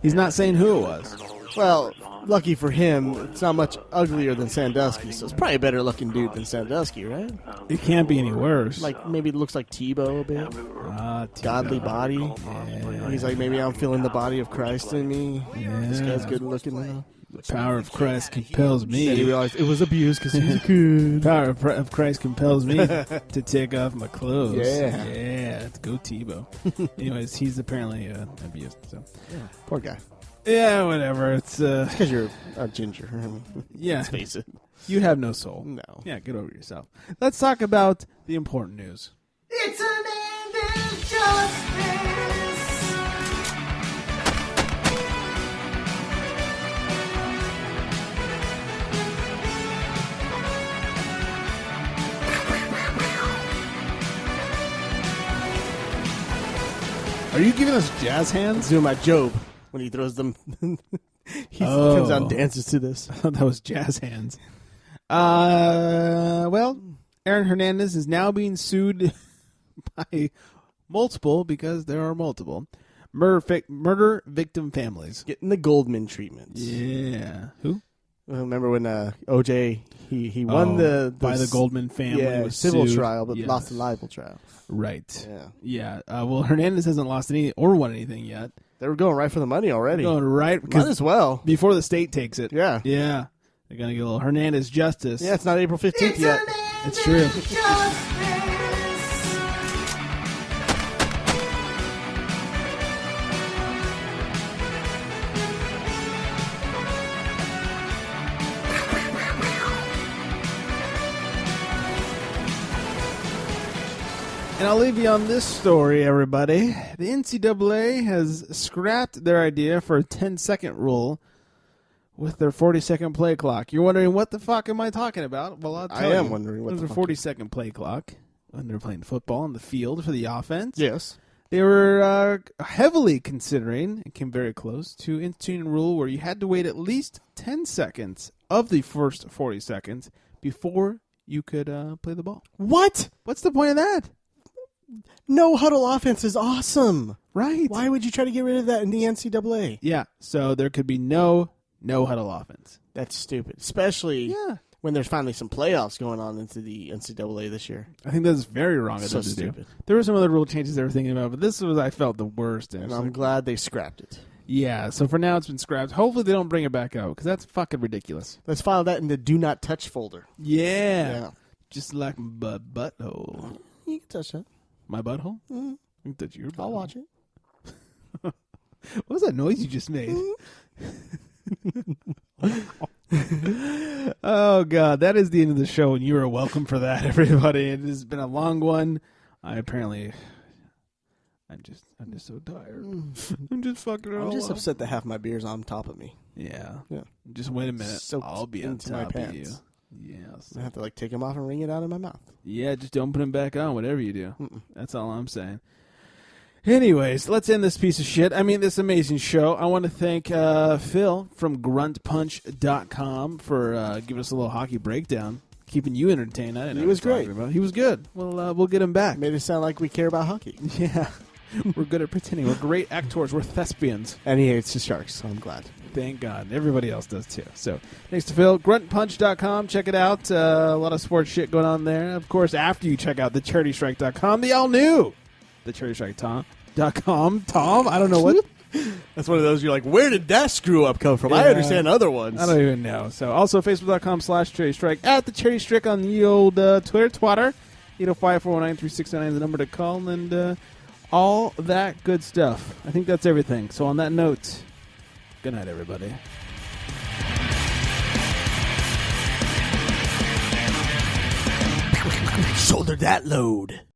He's not saying who it was. Well, lucky for him, it's not much uglier than Sandusky, so it's probably a better looking dude than Sandusky, right? It can't be any worse. Like, maybe it looks like Tebow a bit. Tebow. Godly body. Yeah. He's like, maybe I'm feeling the body of Christ in me. Yeah. This guy's good looking now. The power of Christ compels me. Then he realized it was abuse because he's good. Power of Christ compels me to take off my clothes. Yeah. Yeah, let's go Tebow. Anyways, he's apparently abused. So. Yeah. Poor guy. Yeah, whatever. It's because you're a ginger. Yeah. Let's face it. You have no soul. No. Yeah, get over yourself. Let's talk about the important news. It's an end of justice. Are you giving us jazz hands? Doing my Job when he throws them. He comes out and dances to this. I thought that was jazz hands. Well, Aaron Hernandez is now being sued by multiple, because there are multiple, murder victim families. Getting the Goldman treatment. Yeah. Who? Remember when OJ, he won by the Goldman family was civil sued. trial, but Yes. lost the libel trial. Right. Yeah. Yeah. Well, Hernandez hasn't lost any or won anything yet. They were going right for the money already. Going right. Might as well. Before the state takes it. Yeah. Yeah. They're going to get a little Hernandez justice. Yeah, it's not April 15th yet. It's true. And I'll leave you on this story, everybody. The NCAA has scrapped their idea for a 10-second rule with their 40-second play clock. You're wondering, what the fuck am I talking about? Well, I'll tell you. I am wondering what There's the a fuck. 40-second play clock when they're playing football on the field for the offense. Yes. They were heavily considering, and came very close, to instituting a rule where you had to wait at least 10 seconds of the first 40 seconds before you could play the ball. What? What's the point of that? No huddle offense is awesome. Right. Why would you try to get rid of that in the NCAA? Yeah, so there could be no huddle offense. That's stupid, especially when there's finally some playoffs going on into the NCAA this year. I think that's very wrong of So them to stupid. do. There were some other rule changes they were thinking about, but this was, I felt, the worst. And I'm glad they scrapped it. Yeah, so for now it's been scrapped. Hopefully they don't bring it back out, because that's fucking ridiculous. Let's file that in the do not touch folder. Yeah. Just like my butthole. You can touch that. My butthole? Mm-hmm. You can touch your butthole. I'll watch it. What was that noise you just made? Oh, God. That is the end of the show, and you are welcome for that, everybody. It has been a long one. I'm just so tired. I'm just fucking it all I'm just up. upset that half my beer's on top of me. Yeah. Yeah. Just wait a minute. Soaked I'll be on into my top of you. pants. Yes. I have to take them off and wring it out of my mouth. Yeah, just don't put them back on, whatever you do. That's all I'm saying. Anyways, let's end this piece of shit. I mean, this amazing show. I want to thank Phil from gruntpunch.com for giving us a little hockey breakdown, keeping you entertained. He was great. He was good. We'll get him back. Made it sound like we care about hockey. Yeah. We're good at pretending. We're great actors. We're thespians. And he hates the Sharks, so I'm glad. Thank God. Everybody else does, too. So, thanks to Phil. Gruntpunch.com. Check it out. A lot of sports shit going on there. Of course, after you check out thecharitystrike.com, the all-new thecharitystrike.com. Tom? I don't know what. That's one of those you're like, where did that screw up come from? Yeah. I understand other ones. I don't even know. So, also, facebook.com/charitystrike. At thecharitystrike on the old Twitter, Twitter. 805-419-3699 is the number to call. And all that good stuff. I think that's everything. So, on that note, good night, everybody. Shoulder that load.